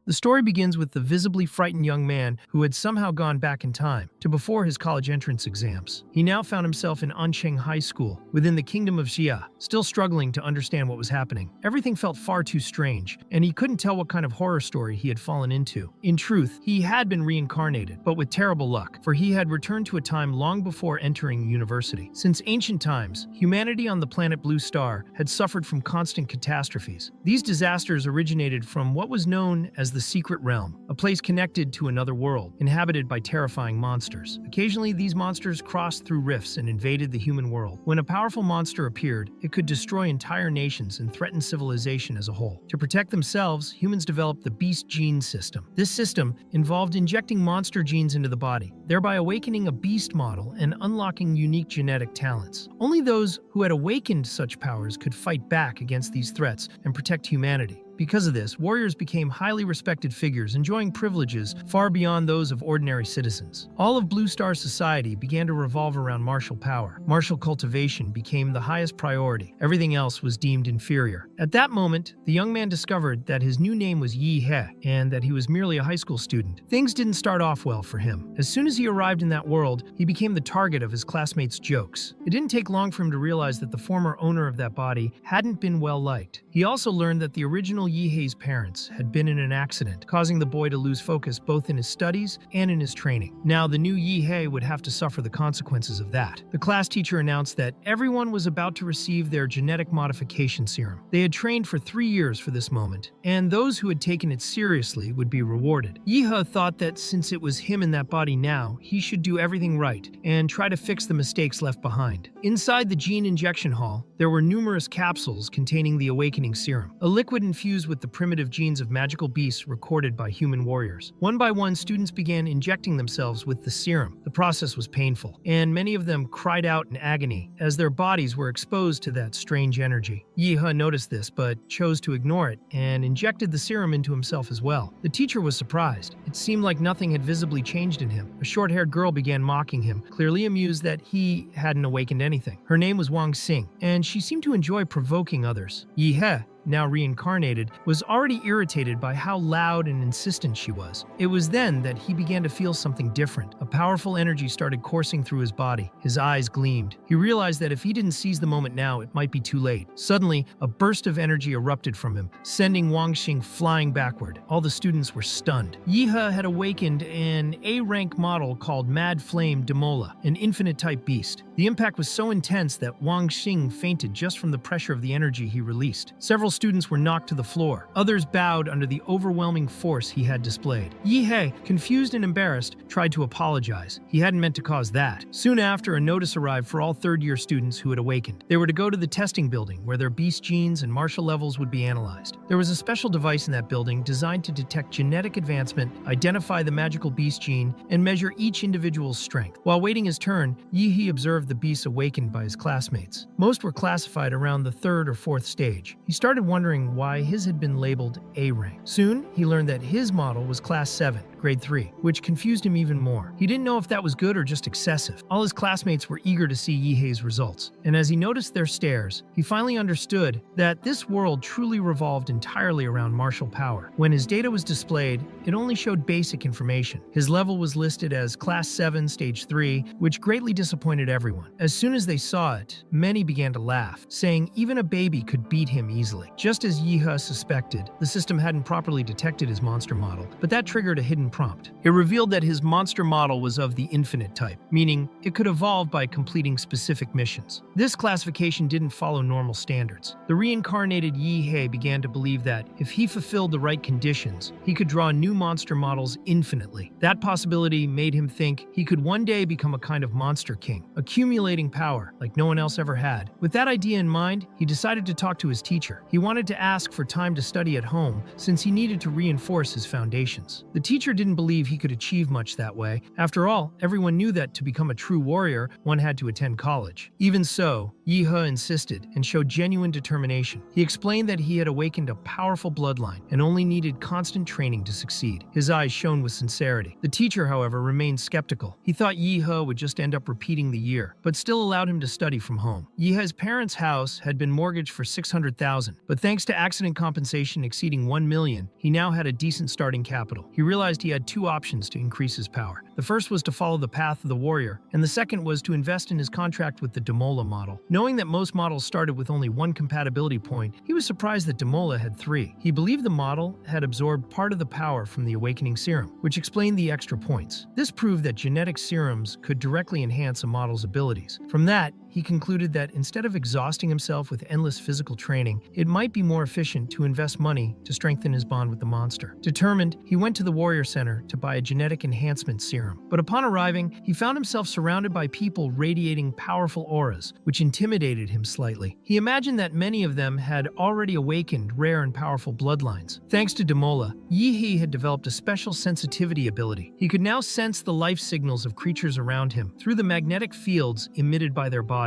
The story begins with the visibly frightened young man who had somehow gone back in time to before his college entrance exams. He now found himself in Ansheng High School within the kingdom of Xia, still struggling to understand what was happening. Everything felt far too strange, and he couldn't tell what kind of horror story he had fallen into. In truth, he had been reincarnated, but with terrible luck, for he had returned to a time long before entering university. Since ancient times, humanity on the planet Blue Star had suffered from constant catastrophes. These disasters originated from what was known as the Secret Realm, a place connected to another world, inhabited by terrifying monsters. Occasionally, these monsters crossed through rifts and invaded the human world. When a powerful monster appeared, it could destroy entire nations and threaten civilization as a whole. To protect themselves, humans developed the Beast Gene System. This system involved injecting monster genes into the body, thereby awakening a beast model and unlocking unique genetic talents. Only those who had awakened such powers could fight back against these threats and protect humanity. Because of this, warriors became highly respected figures, enjoying privileges far beyond those of ordinary citizens. All of Blue Star society began to revolve around martial power. Martial cultivation became the highest priority. Everything else was deemed inferior. At that moment, the young man discovered that his new name was Yi He, and that he was merely a high school student. Things didn't start off well for him. As soon as he arrived in that world, he became the target of his classmates' jokes. It didn't take long for him to realize that the former owner of that body hadn't been well liked. He also learned that the original Yi-hei's parents had been in an accident, causing the boy to lose focus both in his studies and in his training. Now, the new Yi-hei would have to suffer the consequences of that. The class teacher announced that everyone was about to receive their genetic modification serum. They had trained for 3 years for this moment, and those who had taken it seriously would be rewarded. Yi-he thought that since it was him in that body now, he should do everything right and try to fix the mistakes left behind. Inside the gene injection hall, there were numerous capsules containing the awakening serum, a liquid infused with the primitive genes of magical beasts recorded by human warriors. One by one, students began injecting themselves with the serum. The process was painful, and many of them cried out in agony as their bodies were exposed to that strange energy. Yi-he noticed this, but chose to ignore it and injected the serum into himself as well. The teacher was surprised. It seemed like nothing had visibly changed in him. A short-haired girl began mocking him, clearly amused that he hadn't awakened anything. Her name was Wang Xing, and she seemed to enjoy provoking others. Yi-he, now reincarnated, was already irritated by how loud and insistent she was. It was then that he began to feel something different. A powerful energy started coursing through his body. His eyes gleamed. He realized that if he didn't seize the moment now, it might be too late. Suddenly, a burst of energy erupted from him, sending Wang Xing flying backward. All the students were stunned. Yi-he had awakened an A-rank model called Mad Flame Demola, an infinite-type beast. The impact was so intense that Wang Xing fainted just from the pressure of the energy he released. Several students were knocked to the floor. Others bowed under the overwhelming force he had displayed. Yi-he, confused and embarrassed, tried to apologize. He hadn't meant to cause that. Soon after, a notice arrived for all third-year students who had awakened. They were to go to the testing building, where their beast genes and martial levels would be analyzed. There was a special device in that building designed to detect genetic advancement, identify the magical beast gene, and measure each individual's strength. While waiting his turn, Yi-he observed the beasts awakened by his classmates. Most were classified around the 3rd or 4th stage. He started wondering why his had been labeled A rank. Soon, he learned that his model was Class 7, Grade 3, which confused him even more. He didn't know if that was good or just excessive. All his classmates were eager to see Yi-hei's results, and as he noticed their stares, he finally understood that this world truly revolved entirely around martial power. When his data was displayed, it only showed basic information. His level was listed as Class 7, Stage 3, which greatly disappointed everyone. As soon as they saw it, many began to laugh, saying even a baby could beat him easily. Just as Yi-he suspected, the system hadn't properly detected his monster model, but that triggered a hidden prompt. It revealed that his monster model was of the infinite type, meaning it could evolve by completing specific missions. This classification didn't follow normal standards. The reincarnated Yi-he began to believe that if he fulfilled the right conditions, he could draw new monster models infinitely. That possibility made him think he could one day become a kind of monster king, accumulating power like no one else ever had. With that idea in mind, he decided to talk to his teacher. He wanted to ask for time to study at home since he needed to reinforce his foundations. The teacher didn't believe he could achieve much that way. After all, everyone knew that to become a true warrior, one had to attend college. Even so, Yi-he insisted and showed genuine determination. He explained that he had awakened a powerful bloodline and only needed constant training to succeed. His eyes shone with sincerity. The teacher, however, remained skeptical. He thought Yi-he would just end up repeating the year, but still allowed him to study from home. Yi-he's parents' house had been mortgaged for $600,000, but thanks to accident compensation exceeding $1 million, he now had a decent starting capital. He realized he had two options to increase his power. The first was to follow the path of the warrior, and the second was to invest in his contract with the Damola model. Knowing that most models started with only one compatibility point, he was surprised that Damola had three. He believed the model had absorbed part of the power from the awakening serum, which explained the extra points. This proved that genetic serums could directly enhance a model's abilities. From that, he concluded that instead of exhausting himself with endless physical training, it might be more efficient to invest money to strengthen his bond with the monster. Determined, he went to the Warrior Center to buy a genetic enhancement serum. But upon arriving, he found himself surrounded by people radiating powerful auras, which intimidated him slightly. He imagined that many of them had already awakened rare and powerful bloodlines. Thanks to Damola, Yi-he had developed a special sensitivity ability. He could now sense the life signals of creatures around him through the magnetic fields emitted by their bodies.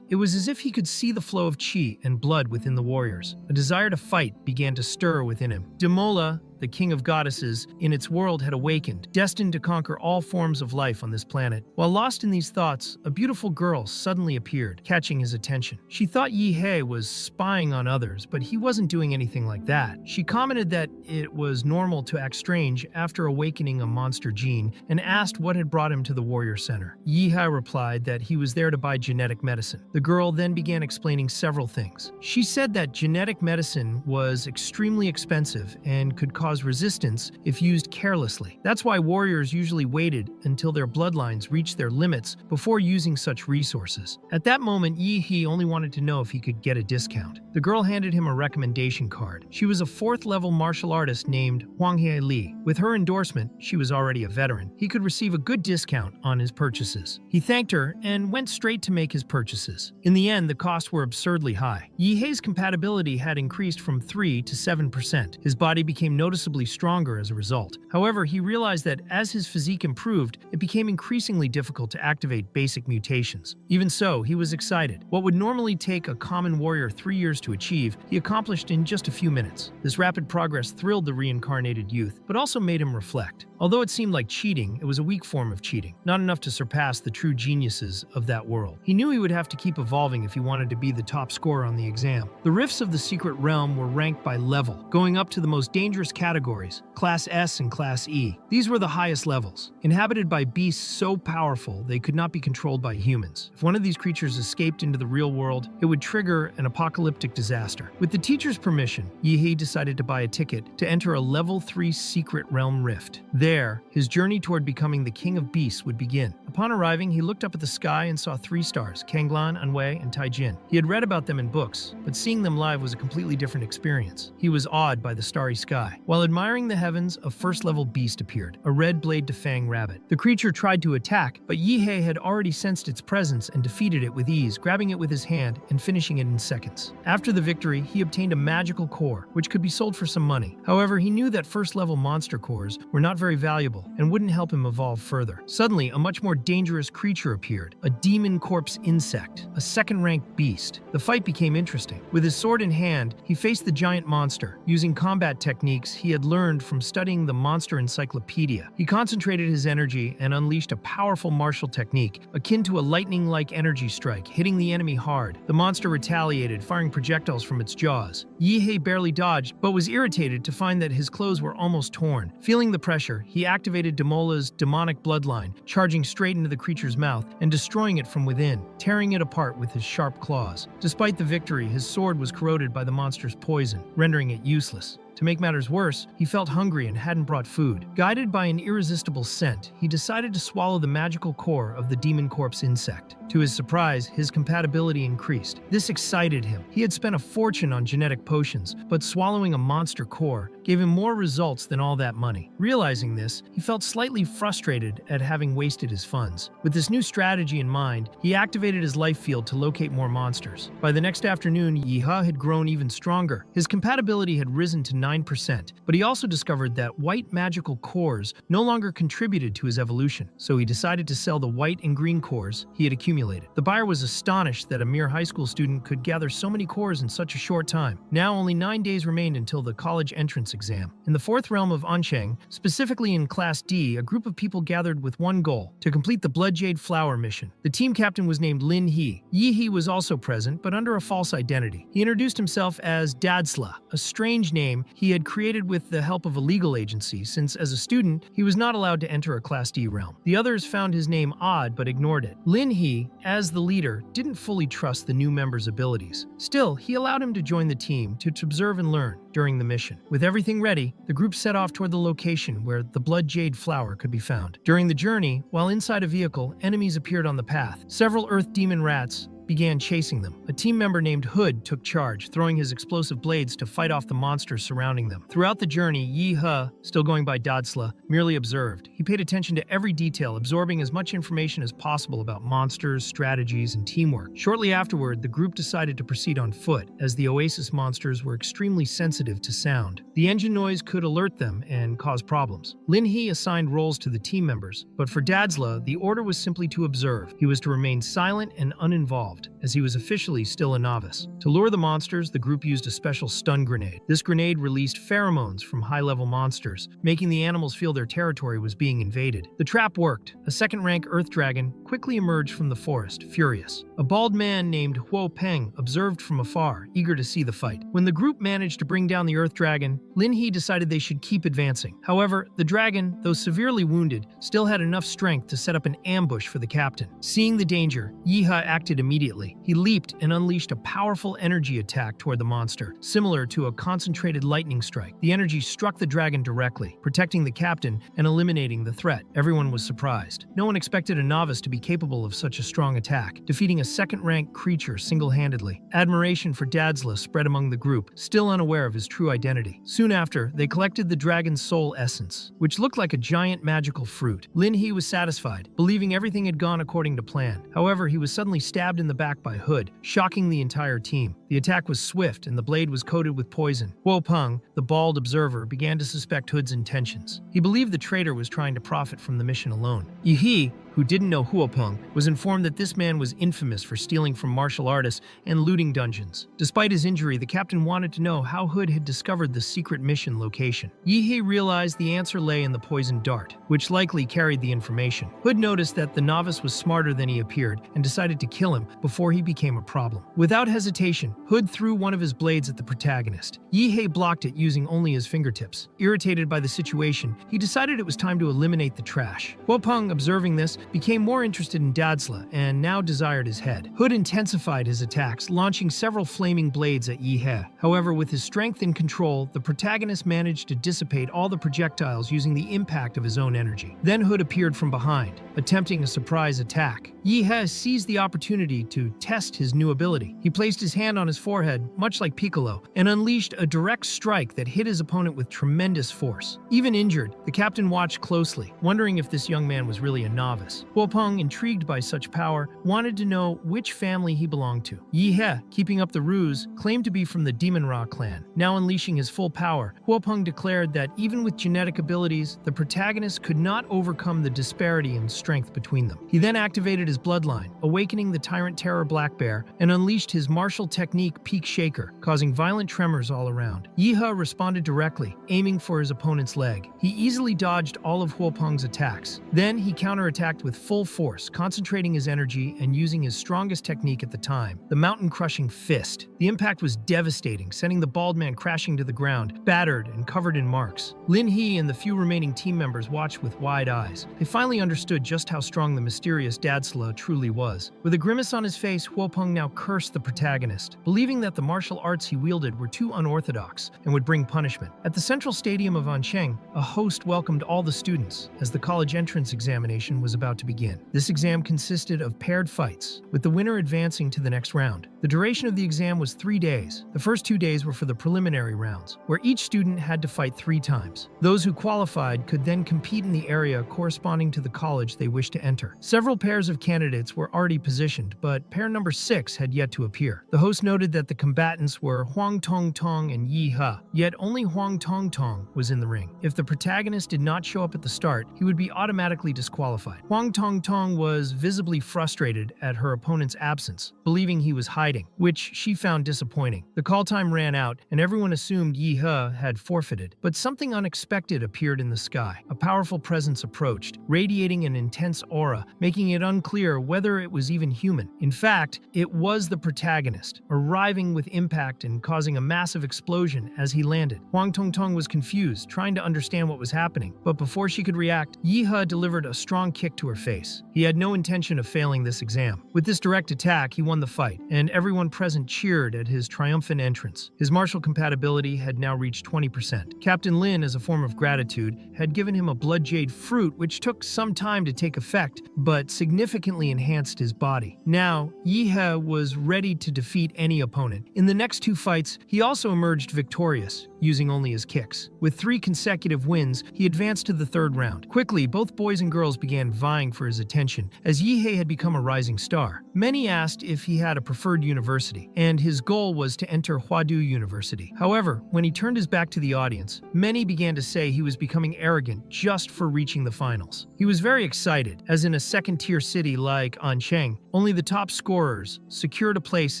It was as if he could see the flow of chi and blood within the warriors. A desire to fight began to stir within him. Damola, the king of goddesses, in its world had awakened, destined to conquer all forms of life on this planet. While lost in these thoughts, a beautiful girl suddenly appeared, catching his attention. She thought Yi-he was spying on others, but he wasn't doing anything like that. She commented that it was normal to act strange after awakening a monster gene and asked what had brought him to the Warrior Center. Yi-he replied that he was there to buy genetic medicine. The girl then began explaining several things. She said that genetic medicine was extremely expensive and could cause resistance if used carelessly. That's why warriors usually waited until their bloodlines reached their limits before using such resources. At that moment, Yi-he only wanted to know if he could get a discount. The girl handed him a recommendation card. She was a 4th-level martial artist named Hwang-hae Lee. With her endorsement, she was already a veteran. He could receive a good discount on his purchases. He thanked her and went straight to make his purchases. In the end, the costs were absurdly high. Yi-he's compatibility had increased from 3 to 7%. His body became noticeably stronger as a result. However, he realized that as his physique improved, it became increasingly difficult to activate basic mutations. Even so, he was excited. What would normally take a common warrior 3 years to achieve, he accomplished in just a few minutes. This rapid progress thrilled the reincarnated youth, but also made him reflect. Although it seemed like cheating, it was a weak form of cheating, not enough to surpass the true geniuses of that world. He knew he would have to keep evolving if he wanted to be the top scorer on the exam. The rifts of the secret realm were ranked by level, going up to the most dangerous categories, Class S and Class E. These were the highest levels, inhabited by beasts so powerful they could not be controlled by humans. If one of these creatures escaped into the real world, it would trigger an apocalyptic disaster. With the teacher's permission, Yi-he decided to buy a ticket to enter a Level 3 secret realm rift. There, his journey toward becoming the king of beasts would begin. Upon arriving, he looked up at the sky and saw 3 stars, Kanglan, Anwei, and Taijin. He had read about them in books, but seeing them live was a completely different experience. He was awed by the starry sky. While admiring the heavens, a first-level beast appeared, a red blade-to-fang rabbit. The creature tried to attack, but Yi-he had already sensed its presence and defeated it with ease, grabbing it with his hand and finishing it in seconds. After the victory, he obtained a magical core, which could be sold for some money. However, he knew that first-level monster cores were not very valuable and wouldn't help him evolve further. Suddenly, a much more dangerous creature appeared, a demon corpse insect, a second-ranked beast. The fight became interesting. With his sword in hand, he faced the giant monster, using combat techniques he had learned from studying the monster encyclopedia. He concentrated his energy and unleashed a powerful martial technique, akin to a lightning-like energy strike, hitting the enemy hard. The monster retaliated, firing projectiles from its jaws. Yi-he barely dodged, but was irritated to find that his clothes were almost torn. Feeling the pressure, he activated Damola's demonic bloodline, charging straight into the creature's mouth and destroying it from within, tearing it apart with his sharp claws. Despite the victory, his sword was corroded by the monster's poison, rendering it useless. To make matters worse, he felt hungry and hadn't brought food. Guided by an irresistible scent, he decided to swallow the magical core of the demon corpse insect. To his surprise, his compatibility increased. This excited him. He had spent a fortune on genetic potions, but swallowing a monster core gave him more results than all that money. Realizing this, he felt slightly frustrated at having wasted his funds. With this new strategy in mind, he activated his life field to locate more monsters. By the next afternoon, Yi-he had grown even stronger. His compatibility had risen to 9 9%, but he also discovered that white magical cores no longer contributed to his evolution, so he decided to sell the white and green cores he had accumulated. The buyer was astonished that a mere high school student could gather so many cores in such a short time. Now only 9 days remained until the college entrance exam. In the fourth realm of Ansheng, specifically in Class D, a group of people gathered with one goal: to complete the Blood Jade Flower mission. The team captain was named Lin He. Yi He was also present, but under a false identity. He introduced himself as Dadsla, a strange name he had created with the help of a legal agency, since as a student, he was not allowed to enter a Class D realm. The others found his name odd but ignored it. Lin He, as the leader, didn't fully trust the new member's abilities. Still, he allowed him to join the team to observe and learn during the mission. With everything ready, the group set off toward the location where the Blood Jade Flower could be found. During the journey, while inside a vehicle, enemies appeared on the path. Several Earth Demon rats began chasing them. A team member named Hood took charge, throwing his explosive blades to fight off the monsters surrounding them. Throughout the journey, Yi He, still going by Dadsla, merely observed. He paid attention to every detail, absorbing as much information as possible about monsters, strategies, and teamwork. Shortly afterward, the group decided to proceed on foot, as the Oasis monsters were extremely sensitive to sound. The engine noise could alert them and cause problems. Lin He assigned roles to the team members, but for Dadsla, the order was simply to observe. He was to remain silent and uninvolved, as he was officially still a novice. To lure the monsters, the group used a special stun grenade. This grenade released pheromones from high-level monsters, making the animals feel their territory was being invaded. The trap worked. A second-rank Earth Dragon quickly emerged from the forest, furious. A bald man named Huo Peng observed from afar, eager to see the fight. When the group managed to bring down the Earth Dragon, Lin He decided they should keep advancing. However, the dragon, though severely wounded, still had enough strength to set up an ambush for the captain. Seeing the danger, Yi He acted immediately. He leaped and unleashed a powerful energy attack toward the monster, similar to a concentrated lightning strike. The energy struck the dragon directly, protecting the captain and eliminating the threat. Everyone was surprised. No one expected a novice to be capable of such a strong attack, defeating a second-rank creature single-handedly. Admiration for Dadsla spread among the group, still unaware of his true identity. Soon after, they collected the dragon's soul essence, which looked like a giant magical fruit. Lin He was satisfied, believing everything had gone according to plan. However, he was suddenly stabbed in the back by Hood, shocking the entire team. The attack was swift and the blade was coated with poison. Huo Peng, the bald observer, began to suspect Hood's intentions. He believed the traitor was trying to profit from the mission alone. Yi He, who didn't know Huo Peng, was informed that this man was infamous for stealing from martial artists and looting dungeons. Despite his injury, the captain wanted to know how Hood had discovered the secret mission location. Yi He realized the answer lay in the poisoned dart, which likely carried the information. Hood noticed that the novice was smarter than he appeared and decided to kill him before he became a problem. Without hesitation, Hood threw one of his blades at the protagonist. Yi He blocked it using only his fingertips. Irritated by the situation, he decided it was time to eliminate the trash. Huo Peng, observing this, became more interested in Dadsla and now desired his head. Hood intensified his attacks, launching several flaming blades at Yi He. However, with his strength and control, the protagonist managed to dissipate all the projectiles using the impact of his own energy. Then Hood appeared from behind, attempting a surprise attack. Yi He seized the opportunity to test his new ability. He placed his hand on his forehead, much like Piccolo, and unleashed a direct strike that hit his opponent with tremendous force. Even injured, the captain watched closely, wondering if this young man was really a novice. Huo Peng, intrigued by such power, wanted to know which family he belonged to. Yi He, keeping up the ruse, claimed to be from the Demon Ra clan. Now unleashing his full power, Huo Peng declared that even with genetic abilities, the protagonist could not overcome the disparity in strength between them. He then activated his bloodline, awakening the Tyrant Terror Black Bear, and unleashed his martial technique Peak Shaker, causing violent tremors all around. Yi He responded directly, aiming for his opponent's leg. He easily dodged all of Huo Peng's attacks. Then he counterattacked with full force, concentrating his energy and using his strongest technique at the time, the mountain-crushing fist. The impact was devastating, sending the bald man crashing to the ground, battered and covered in marks. Lin He and the few remaining team members watched with wide eyes. They finally understood just how strong the mysterious Dadsla truly was. With a grimace on his face, Huo Peng now cursed the protagonist, believing that the martial arts he wielded were too unorthodox and would bring punishment. At the central stadium of Ansheng, a host welcomed all the students as the college entrance examination was about to begin. This exam consisted of paired fights, with the winner advancing to the next round. The duration of the exam was 3 days. The first 2 days were for the preliminary rounds, where each student had to fight 3 times. Those who qualified could then compete in the area corresponding to the college they wished to enter. Several pairs of candidates were already positioned, but pair number 6 had yet to appear. The host noted noted that the combatants were Huang Tong Tong and Yi He, yet only Huang Tong Tong was in the ring. If the protagonist did not show up at the start, he would be automatically disqualified. Huang Tong Tong was visibly frustrated at her opponent's absence, believing he was hiding, which she found disappointing. The call time ran out, and everyone assumed Yi He had forfeited. But something unexpected appeared in the sky. A powerful presence approached, radiating an intense aura, making it unclear whether it was even human. In fact, it was the protagonist, arriving with impact and causing a massive explosion as he landed. Huang Tong Tong was confused, trying to understand what was happening, but before she could react, Yi He delivered a strong kick to her face. He had no intention of failing this exam. With this direct attack, he won the fight, and everyone present cheered at his triumphant entrance. His martial compatibility had now reached 20%. Captain Lin, as a form of gratitude, had given him a blood jade fruit which took some time to take effect, but significantly enhanced his body. Now, Yi He was ready to defeat any opponent. In the next two fights, he also emerged victorious, using only his kicks. With 3 consecutive wins, he advanced to the third round. Quickly, both boys and girls began vying for his attention, as Yi He had become a rising star. Many asked if he had a preferred university, and his goal was to enter Huadu University. However, when he turned his back to the audience, many began to say he was becoming arrogant just for reaching the finals. He was very excited, as in a second-tier city like Ansheng, only the top scorers secured a place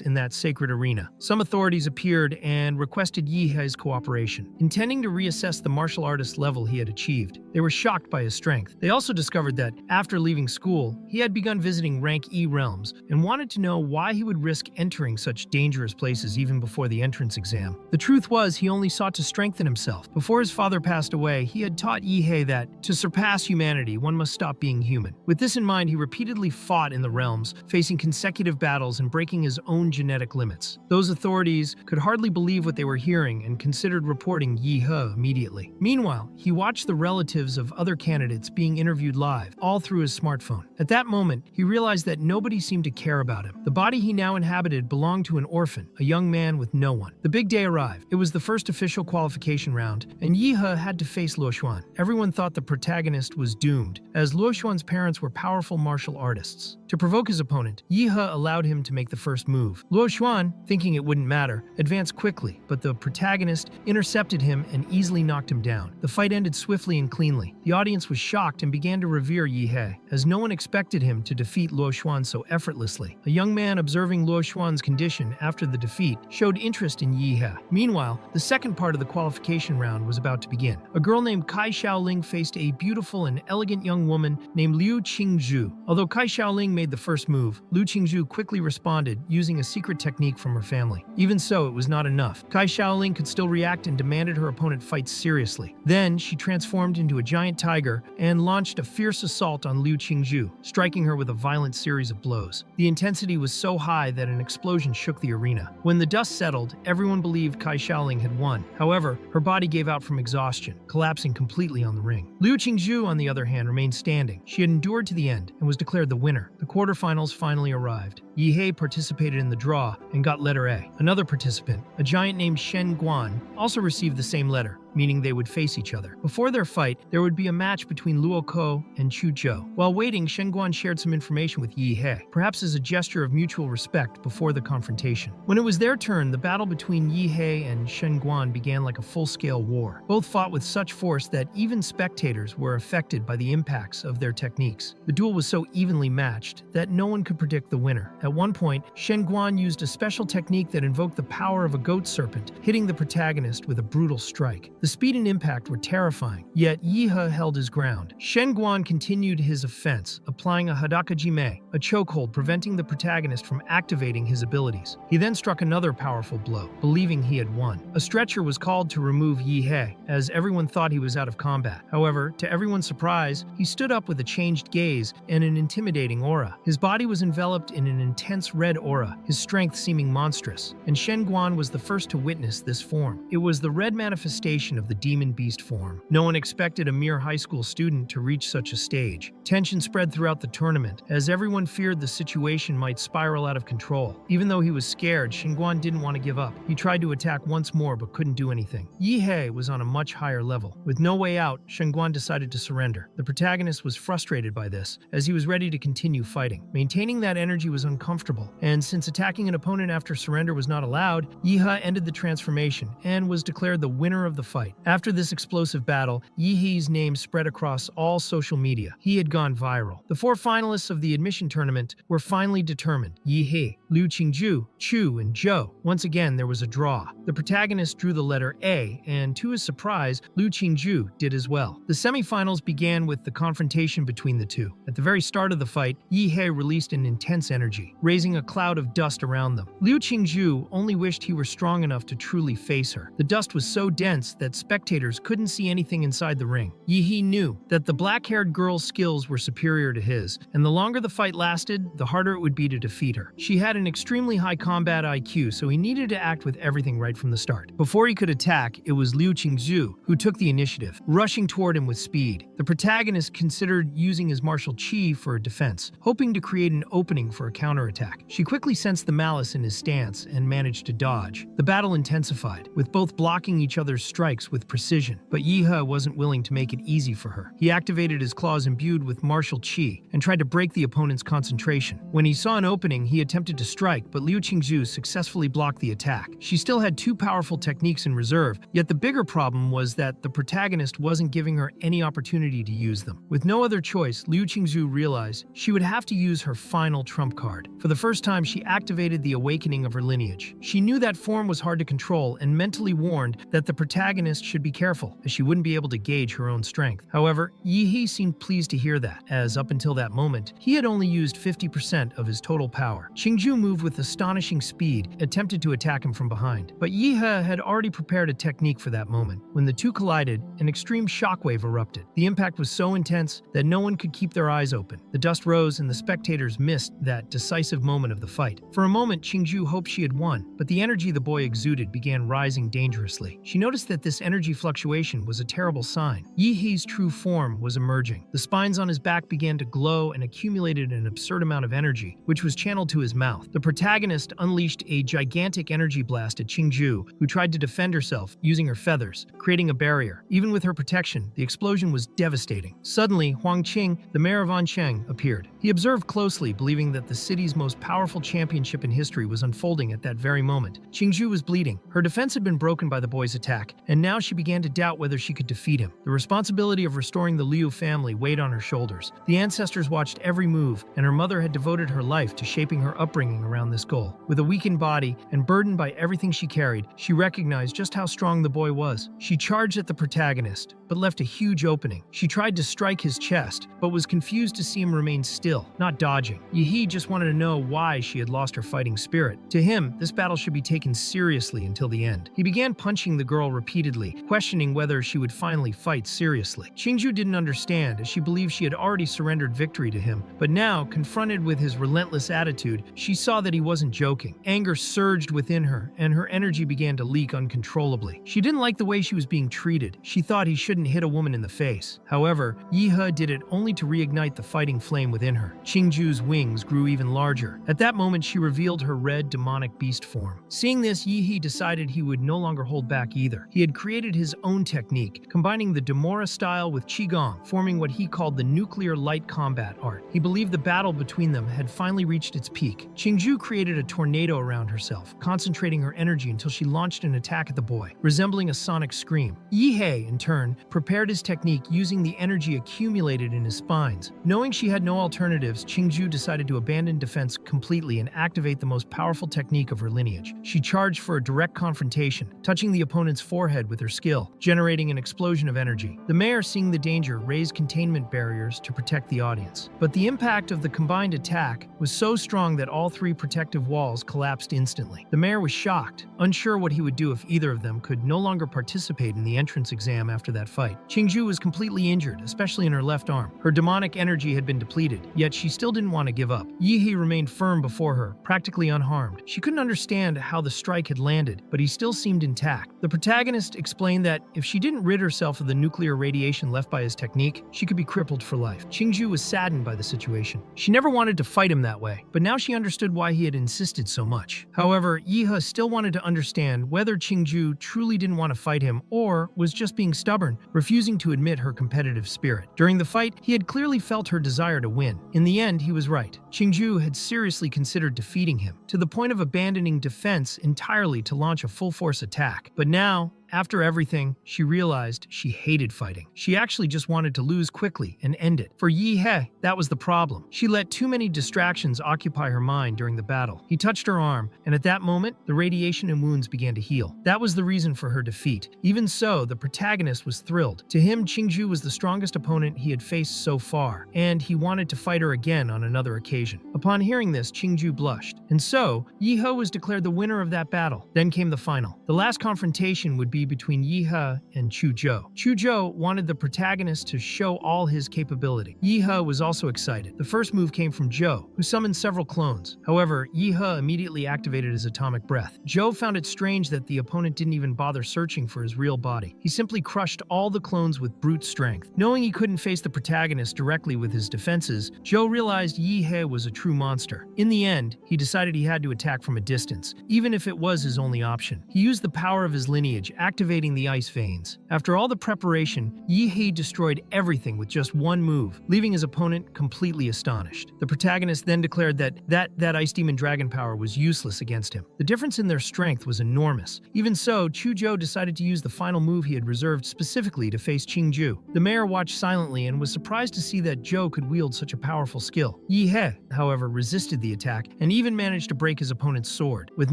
in that sacred arena. Some authorities appeared and requested Yi He's cooperation, intending to reassess the martial artist level he had achieved. They were shocked by his strength. They also discovered that, after leaving school, he had begun visiting rank E realms and wanted to know why he would risk entering such dangerous places even before the entrance exam. The truth was, he only sought to strengthen himself. Before his father passed away, he had taught Yi He that, to surpass humanity, one must stop being human. With this in mind, he repeatedly fought in the realms, facing consecutive battles and breaking his own genetic limits. Those authorities could hardly believe what they were hearing and considered reporting Yi He immediately. Meanwhile, he watched the relatives of other candidates being interviewed live, all through his smartphone. At that moment, he realized that nobody seemed to care about him. The body he now inhabited belonged to an orphan, a young man with no one. The big day arrived. It was the first official qualification round, and Yi He had to face Luo Xuan. Everyone thought the protagonist was doomed, as Luo Xuan's parents were powerful martial artists. To provoke his opponent, Yi He allowed him to make the first move. Luo Xuan, thinking it wouldn't matter, advanced quickly, but the protagonist intercepted him and easily knocked him down. The fight ended swiftly and cleanly. The audience was shocked and began to revere Yi He, as no one expected him to defeat Luo Xuan so effortlessly. A young man observing Luo Xuan's condition after the defeat showed interest in Yi He. Meanwhile, the second part of the qualification round was about to begin. A girl named Kai Xiaoling faced a beautiful and elegant young woman named Liu Qingzhu. Although Kai Xiaoling made the first move, Liu Qingzhu quickly responded, using a secret technique from her family. Even so, it was not enough. Kai Xiaoling could still react and demanded her opponent fight seriously. Then, she transformed into a giant tiger and launched a fierce assault on Liu Qingzhu, striking her with a violent series of blows. The intensity was so high that an explosion shook the arena. When the dust settled, everyone believed Kai Xiaoling had won. However, her body gave out from exhaustion, collapsing completely on the ring. Liu Qingzhu, on the other hand, remained standing. She had endured to the end and was declared the winner. The quarterfinals finally arrived. Yi He participated in the draw and got letter A. Another participant, a giant named Shen Guan, also received the same letter, meaning they would face each other. Before their fight, there would be a match between Luo Ko and Chu Zhou. While waiting, Shen Guan shared some information with Yi He, perhaps as a gesture of mutual respect before the confrontation. When it was their turn, the battle between Yi He and Shen Guan began like a full-scale war. Both fought with such force that even spectators were affected by the impacts of their techniques. The duel was so evenly matched that no one could predict the winner. At one point, Shen Guan used a special technique that invoked the power of a goat serpent, hitting the protagonist with a brutal strike. The speed and impact were terrifying, yet Yi He held his ground. Shen Guan continued his offense, applying a Hadaka Jime, a chokehold preventing the protagonist from activating his abilities. He then struck another powerful blow, believing he had won. A stretcher was called to remove Yi He, as everyone thought he was out of combat. However, to everyone's surprise, he stood up with a changed gaze and an intimidating aura. His body was enveloped in an intense red aura, his strength seeming monstrous, and Shen Guan was the first to witness this form. It was the red manifestation manifestation of the demon beast form. No one expected a mere high school student to reach such a stage. Tension spread throughout the tournament, as everyone feared the situation might spiral out of control. Even though he was scared, Xingguan didn't want to give up. He tried to attack once more but couldn't do anything. Yihei was on a much higher level. With no way out, Xingguan decided to surrender. The protagonist was frustrated by this, as he was ready to continue fighting. Maintaining that energy was uncomfortable, and since attacking an opponent after surrender was not allowed, Yihei ended the transformation and was declared the winner of the fight. After this explosive battle, Yihei's name spread across all social media. He had gone viral. The 4 finalists of the admission tournament were finally determined: Yihei, Liu Qingju, Chu, and Zhou. Once again, there was a draw. The protagonist drew the letter A, and to his surprise, Liu Qingju did as well. The semifinals began with the confrontation between the two. At the very start of the fight, Yihei released an intense energy, raising a cloud of dust around them. Liu Qingju only wished he were strong enough to truly face her. The dust was so dense that spectators couldn't see anything inside the ring. Yihei knew that the black-haired girl's skills were superior to his, and the longer the fight lasted, the harder it would be to defeat her. She had an extremely high combat IQ, so he needed to act with everything right from the start. Before he could attack, it was Liu Qingju who took the initiative, rushing toward him with speed. The protagonist considered using his martial chi for defense, hoping to create an opening for a counterattack. She quickly sensed the malice in his stance and managed to dodge. The battle intensified, with both blocking each other's strikes with precision, but Yihei wasn't willing to make it easy for her. He activated his claws imbued with martial chi and tried to break the opponent's concentration. When he saw an opening, he attempted to strike, but Liu Qingju successfully blocked the attack. She still had 2 powerful techniques in reserve, yet the bigger problem was that the protagonist wasn't giving her any opportunity to use them. With no other choice, Liu Qingju realized she would have to use her final trump card. For the first time, she activated the awakening of her lineage. She knew that form was hard to control and mentally warned that the protagonist should be careful, as she wouldn't be able to gauge her own strength. However, Yihei seemed pleased to hear that, as up until that moment, he had only used 50% of his total power. Qingju moved with astonishing speed, attempted to attack him from behind, but Yihei had already prepared a technique for that moment. When the two collided, an extreme shockwave erupted. The impact was so intense that no one could keep their eyes open. The dust rose and the spectators missed that decisive moment of the fight. For a moment, Qingju hoped she had won, but the energy the boy exuded began rising dangerously. She noticed that this energy fluctuation was a terrible sign. Yihei's true form was emerging. The spines on his back began to glow and accumulated an absurd amount of energy, which was channeled to his mouth. The protagonist unleashed a gigantic energy blast at Qingju, who tried to defend herself using her feathers, creating a barrier. Even with her protection, the explosion was devastating. Suddenly, Huang Qing, the mayor of Ansheng, appeared. He observed closely, believing that the city's most powerful championship in history was unfolding at that very moment. Qingju was bleeding. Her defense had been broken by the boy's attack, and now she began to doubt whether she could defeat him. The responsibility of restoring the Liu family weighed on her shoulders. The ancestors watched every move, and her mother had devoted her life to shaping her upbringing around this goal. With a weakened body and burdened by everything she carried, she recognized just how strong the boy was. She charged at the protagonist, but left a huge opening. She tried to strike his chest, but was confused to see him remain still, not dodging. Yihei just wanted to know why she had lost her fighting spirit. To him, this battle should be taken seriously until the end. He began punching the girl repeatedly, questioning whether she would finally fight seriously. Qingju didn't understand, as she believed she had already surrendered victory to him, but now, confronted with his relentless attitude, she saw that he wasn't joking. Anger surged within her, and her energy began to leak uncontrollably. She didn't like the way she was being treated. She thought he shouldn't hit a woman in the face. However, Yihei did it only to reignite the fighting flame within her. Qingju's wings grew even larger. At that moment, she revealed her red demonic beast form. Seeing this, Yihei decided he would no longer hold back either. He had created his own technique, combining the Demora style with Qigong, forming what he called the nuclear light combat art. He believed the battle between them had finally reached its peak. Qingju created a tornado around herself, concentrating her energy until she launched an attack at the boy, resembling a sonic scream. Yihei, in turn, prepared his technique using the energy accumulated in his spines. Knowing she had no alternatives, Qingju decided to abandon defense completely and activate the most powerful technique of her lineage. She charged for a direct confrontation, touching the opponent's forehead with her skill, generating an explosion of energy. The mayor, seeing the danger, raised containment barriers to protect the audience. But the impact of the combined attack was so strong that all 3 protective walls collapsed instantly. The mayor was shocked, unsure what he would do if either of them could no longer participate in the entrance exam after that fight. fight. Qingzhu was completely injured, especially in her left arm. Her demonic energy had been depleted, yet she still didn't want to give up. Yi remained firm before her, practically unharmed. She couldn't understand how the strike had landed, but he still seemed intact. The protagonist explained that if she didn't rid herself of the nuclear radiation left by his technique, she could be crippled for life. Qingzhu was saddened by the situation. She never wanted to fight him that way, but now she understood why he had insisted so much. However, Yi still wanted to understand whether Qingzhu truly didn't want to fight him or was just being stubborn, refusing to admit her competitive spirit. During the fight, he had clearly felt her desire to win. In the end, he was right. Qingzhu had seriously considered defeating him, to the point of abandoning defense entirely to launch a full-force attack. But now, after everything, she realized she hated fighting. She actually just wanted to lose quickly and end it. For Yi He, that was the problem. She let too many distractions occupy her mind during the battle. He touched her arm, and at that moment, the radiation and wounds began to heal. That was the reason for her defeat. Even so, the protagonist was thrilled. To him, Qingzhu was the strongest opponent he had faced so far, and he wanted to fight her again on another occasion. Upon hearing this, Qingzhu blushed. And so, Yi He was declared the winner of that battle. Then came the final. The last confrontation would be between Yi He and Chuzhou. Chuzhou wanted the protagonist to show all his capability. Yi He was also excited. The first move came from Zhou, who summoned several clones. However, Yi He immediately activated his atomic breath. Zhou found it strange that the opponent didn't even bother searching for his real body. He simply crushed all the clones with brute strength. Knowing he couldn't face the protagonist directly with his defenses, Zhou realized Yi He was a true monster. In the end, he decided he had to attack from a distance, even if it was his only option. He used the power of his lineage, activating the ice veins. After all the preparation, Yi He destroyed everything with just one move, leaving his opponent completely astonished. The protagonist then declared that ice demon dragon power was useless against him. The difference in their strength was enormous. Even so, Chuzhou decided to use the final move he had reserved specifically to face Qingzhu. The mayor watched silently and was surprised to see that Zhou could wield such a powerful skill. Yi He, however, resisted the attack and even managed to break his opponent's sword. With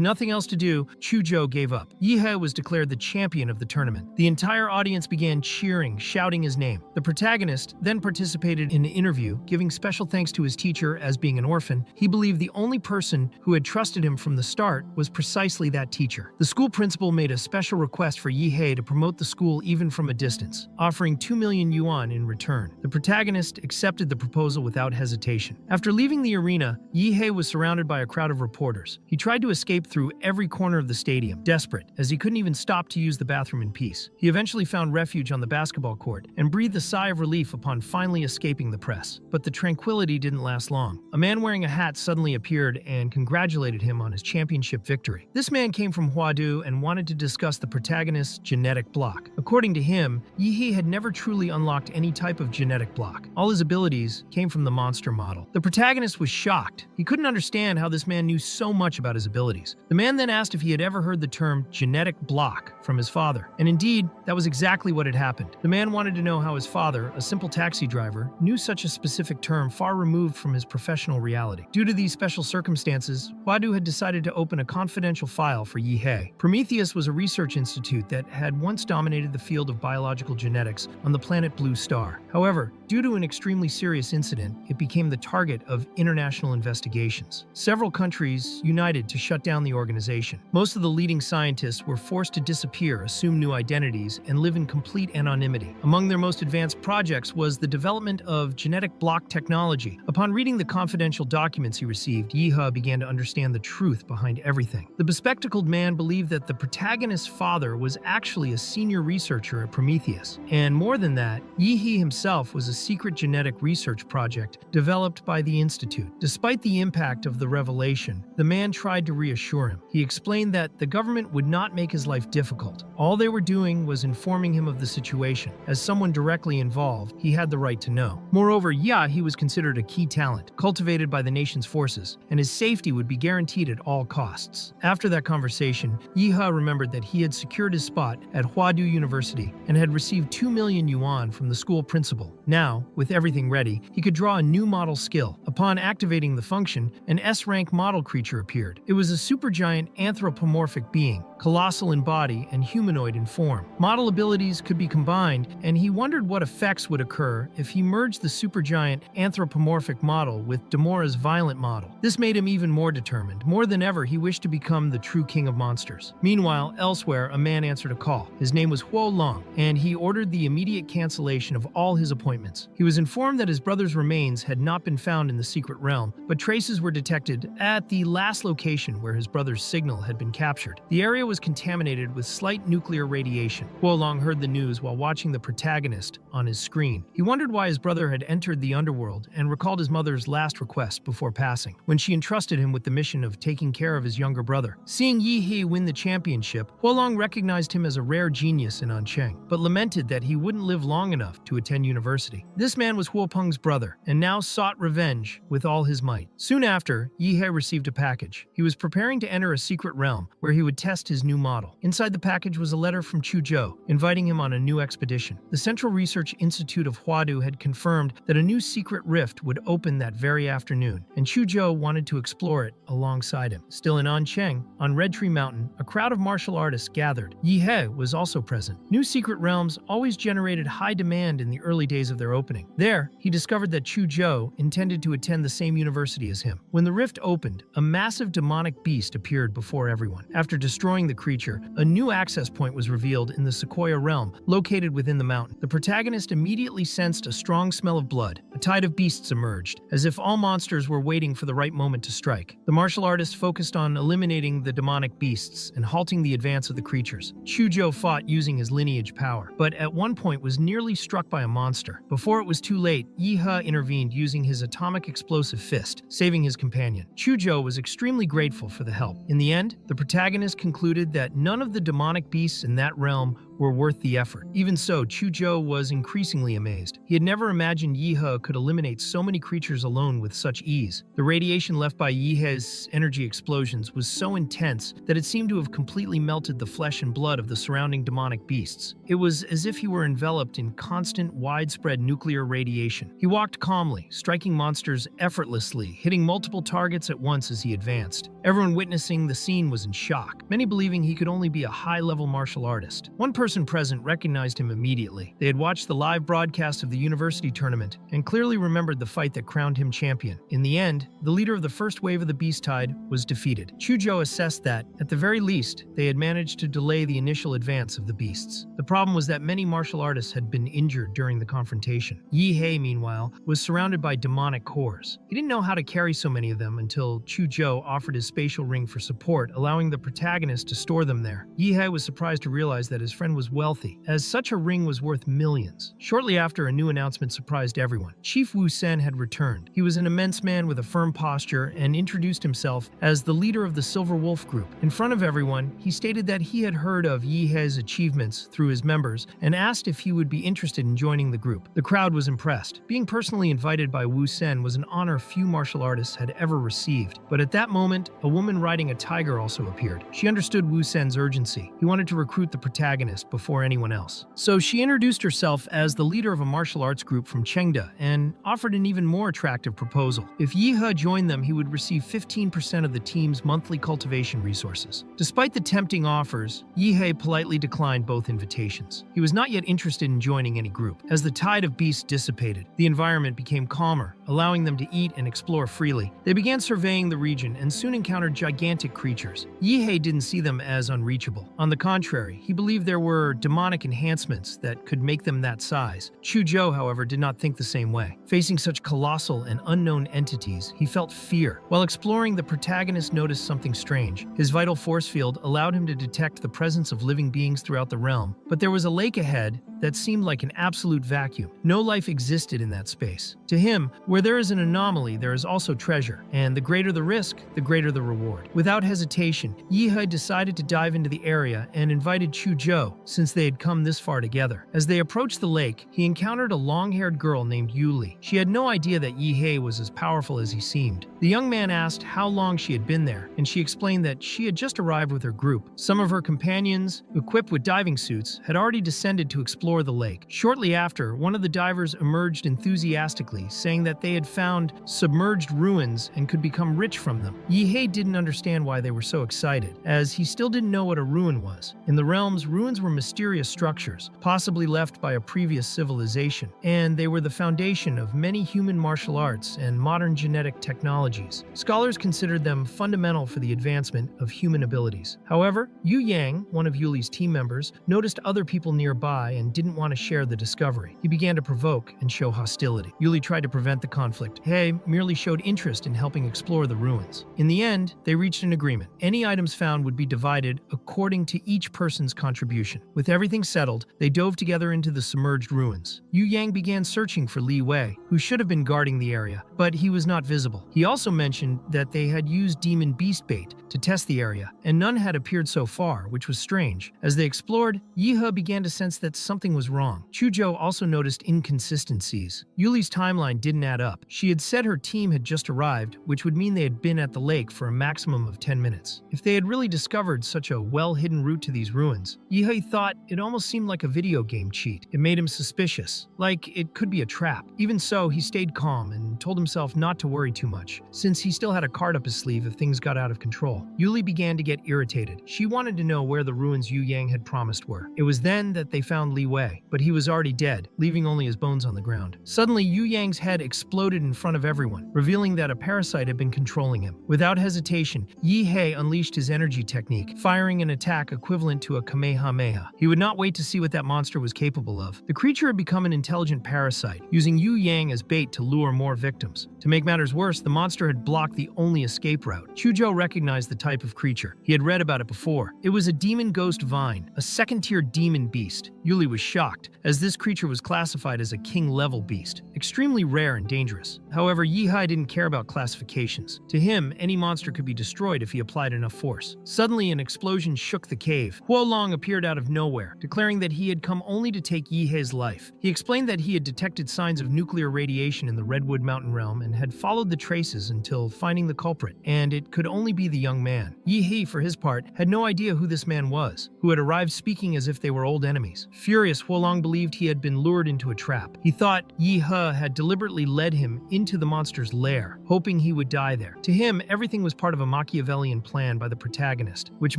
nothing else to do, Chuzhou gave up. Yi He was declared the champion of the tournament. The entire audience began cheering, shouting his name. The protagonist then participated in an interview, giving special thanks to his teacher. As being an orphan, he believed the only person who had trusted him from the start was precisely that teacher. The school principal made a special request for Yi He to promote the school even from a distance, offering 2 million yuan in return. The protagonist accepted the proposal without hesitation. After leaving the arena, Yi He was surrounded by a crowd of reporters. He tried to escape through every corner of the stadium, desperate, as he couldn't even stop to use the bathroom in peace. He eventually found refuge on the basketball court and breathed a sigh of relief upon finally escaping the press. But the tranquility didn't last long. A man wearing a hat suddenly appeared and congratulated him on his championship victory. This man came from Huadu and wanted to discuss the protagonist's genetic block. According to him, Yi He had never truly unlocked any type of genetic block. All his abilities came from the monster model. The protagonist was shocked. He couldn't understand how this man knew so much about his abilities. The man then asked if he had ever heard the term genetic block from his father. And indeed, that was exactly what had happened. The man wanted to know how his father, a simple taxi driver, knew such a specific term far removed from his professional reality. Due to these special circumstances, Huadu had decided to open a confidential file for Yi He. Prometheus was a research institute that had once dominated the field of biological genetics on the planet Blue Star. However, due to an extremely serious incident, it became the target of international investigations. Several countries united to shut down the organization. Most of the leading scientists were forced to disappear, assume new identities, and live in complete anonymity. Among their most advanced projects was the development of genetic block technology. Upon reading the confidential documents he received, Yi He began to understand the truth behind everything. The bespectacled man believed that the protagonist's father was actually a senior researcher at Prometheus. And more than that, Yi He himself was a secret genetic research project developed by the Institute. Despite the impact of the revelation, the man tried to reassure him. He explained that the government would not make his life difficult. All they were doing was informing him of the situation. As someone directly involved, he had the right to know. Moreover, He was considered a key talent, cultivated by the nation's forces, and his safety would be guaranteed at all costs. After that conversation, Yi He remembered that he had secured his spot at Huadu University and had received 2 million yuan from the school principal. Now, with everything ready, he could draw a new model skill. Upon activating the function, an S-rank model creature appeared. It was a supergiant anthropomorphic being, colossal in body and humanoid in form. Model abilities could be combined, and he wondered what effects would occur if he merged the supergiant anthropomorphic model with Damora's violent model. This made him even more determined. More than ever, he wished to become the true king of monsters. Meanwhile, elsewhere, a man answered a call. His name was Huo Long, and he ordered the immediate cancellation of all his appointments. He was informed that his brother's remains had not been found in the secret realm, but traces were detected at the last location where his brother's signal had been captured. The area was contaminated with slight nuclear radiation. Huo Long heard the news while watching the protagonist on his screen. He wondered why his brother had entered the underworld and recalled his mother's last request before passing, when she entrusted him with the mission of taking care of his younger brother. Seeing Yi He win the championship, Huo Long recognized him as a rare genius in Ancheng, but lamented that he wouldn't live long enough to attend university. This man was Huo Peng's brother, and now sought revenge with all his might. Soon after, Yi He received a package. He was preparing to enter a secret realm where he would test his new model. Inside the package was a letter from Chuzhou, inviting him on a new expedition. The Central Research Institute of Huadu had confirmed that a new secret rift would open that very afternoon, and Chuzhou wanted to explore it alongside him. Still in Ancheng, on Red Tree Mountain, a crowd of martial artists gathered. Yi He was also present. New secret realms always generated high demand in the early days of their opening. There, he discovered that Chuzhou intended to attend the same university as him. When the rift opened, a massive demonic beast appeared before everyone. After destroying the creature, a new access point was revealed in the Sequoia realm, located within the mountain. The protagonist immediately sensed a strong smell of blood. A tide of beasts emerged, as if all monsters were waiting for the right moment to strike. The martial artist focused on eliminating the demonic beasts and halting the advance of the creatures. Chuzhou fought using his lineage power, but at one point was nearly struck by a monster. Before it was too late, Yi He intervened using his atomic explosive fist, saving his companion. Chuzhou was extremely grateful for the help. In the end, the protagonist concluded that none of the demonic beasts in that realm were worth the effort. Even so, Chuzhou was increasingly amazed. He had never imagined Yi He could eliminate so many creatures alone with such ease. The radiation left by Yi He's energy explosions was so intense that it seemed to have completely melted the flesh and blood of the surrounding demonic beasts. It was as if he were enveloped in constant, widespread nuclear radiation. He walked calmly, striking monsters effortlessly, hitting multiple targets at once as he advanced. Everyone witnessing the scene was in shock, many believing he could only be a high-level martial artist. One person present recognized him immediately. They had watched the live broadcast of the university tournament and clearly remembered the fight that crowned him champion. In the end, the leader of the first wave of the beast tide was defeated. Chuzhou assessed that, at the very least, they had managed to delay the initial advance of the beasts. The problem was that many martial artists had been injured during the confrontation. Yi He, meanwhile, was surrounded by demonic cores. He didn't know how to carry so many of them until Chuzhou offered his spatial ring for support, allowing the protagonist to store them there. Yi He was surprised to realize that his friend was wealthy, as such a ring was worth millions. Shortly after, a new announcement surprised everyone. Chief Wu Sen had returned. He was an immense man with a firm posture and introduced himself as the leader of the Silver Wolf Group. In front of everyone, he stated that he had heard of Yi He's achievements through his members and asked if he would be interested in joining the group. The crowd was impressed. Being personally invited by Wu Sen was an honor few martial artists had ever received. But at that moment, a woman riding a tiger also appeared. She understood Wu Sen's urgency. He wanted to recruit the protagonist before anyone else. So she introduced herself as the leader of a martial arts group from Chengda and offered an even more attractive proposal. If Yi He joined them, he would receive 15% of the team's monthly cultivation resources. Despite the tempting offers, Yi He politely declined both invitations. He was not yet interested in joining any group. As the tide of beasts dissipated, the environment became calmer, allowing them to eat and explore freely. They began surveying the region and soon encountered gigantic creatures. Yi He didn't see them as unreachable. On the contrary, he believed there were demonic enhancements that could make them that size. Chuzhou, however, did not think the same way. Facing such colossal and unknown entities, he felt fear. While exploring, the protagonist noticed something strange. His vital force field allowed him to detect the presence of living beings throughout the realm, but there was a lake ahead that seemed like an absolute vacuum. No life existed in that space. To him, where there is an anomaly, there is also treasure, and the greater the risk, the greater the reward. Without hesitation, Yi He decided to dive into the area and invited Chuzhou, since they had come this far together. As they approached the lake, he encountered a long-haired girl named Yuli. She had no idea that Yi He was as powerful as he seemed. The young man asked how long she had been there, and she explained that she had just arrived with her group. Some of her companions, equipped with diving suits, had already descended to explore explore the lake. Shortly after, one of the divers emerged enthusiastically, saying that they had found submerged ruins and could become rich from them. Yihei didn't understand why they were so excited, as he still didn't know what a ruin was. In the realms, ruins were mysterious structures, possibly left by a previous civilization, and they were the foundation of many human martial arts and modern genetic technologies. Scholars considered them fundamental for the advancement of human abilities. However, Yu Yang, one of Yuli's team members, noticed other people nearby and didn't want to share the discovery. He began to provoke and show hostility. Yuli tried to prevent the conflict. He merely showed interest in helping explore the ruins. In the end, they reached an agreement. Any items found would be divided according to each person's contribution. With everything settled, they dove together into the submerged ruins. Yu Yang began searching for Li Wei, who should have been guarding the area, but he was not visible. He also mentioned that they had used demon beast bait to test the area, and none had appeared so far, which was strange. As they explored, Yihe began to sense that something was wrong. Chuzhou also noticed inconsistencies. Yuli's timeline didn't add up. She had said her team had just arrived, which would mean they had been at the lake for a maximum of 10 minutes. If they had really discovered such a well-hidden route to these ruins, Yihe thought it almost seemed like a video game cheat. It made him suspicious, like it could be a trap. Even so, he stayed calm and told himself not to worry too much, since he still had a card up his sleeve if things got out of control. Yuli began to get irritated. She wanted to know where the ruins Yu Yang had promised were. It was then that they found Li Wei, but he was already dead, leaving only his bones on the ground. Suddenly, Yu Yang's head exploded in front of everyone, revealing that a parasite had been controlling him. Without hesitation, Yi He unleashed his energy technique, firing an attack equivalent to a Kamehameha. He would not wait to see what that monster was capable of. The creature had become an intelligent parasite, using Yu Yang as bait to lure more victims. To make matters worse, the monster had blocked the only escape route. Chuzhou recognized the type of creature. He had read about it before. It was a demon ghost vine, a second-tier demon beast. Yuli was shocked, as this creature was classified as a king-level beast, extremely rare and dangerous. However, Yihai didn't care about classifications. To him, any monster could be destroyed if he applied enough force. Suddenly, an explosion shook the cave. Huolong appeared out of nowhere, declaring that he had come only to take Yihei's life. He explained that he had detected signs of nuclear radiation in the Redwood Mountain realm and had followed the traces until finding the culprit, and it could only be the young man. Yihei, for his part, had no idea who this man was, who had arrived speaking as if they were old enemies. Furious, Huolong believed he had been lured into a trap. He thought Yi He had deliberately led him into the monster's lair, hoping he would die there. To him, everything was part of a Machiavellian plan by the protagonist, which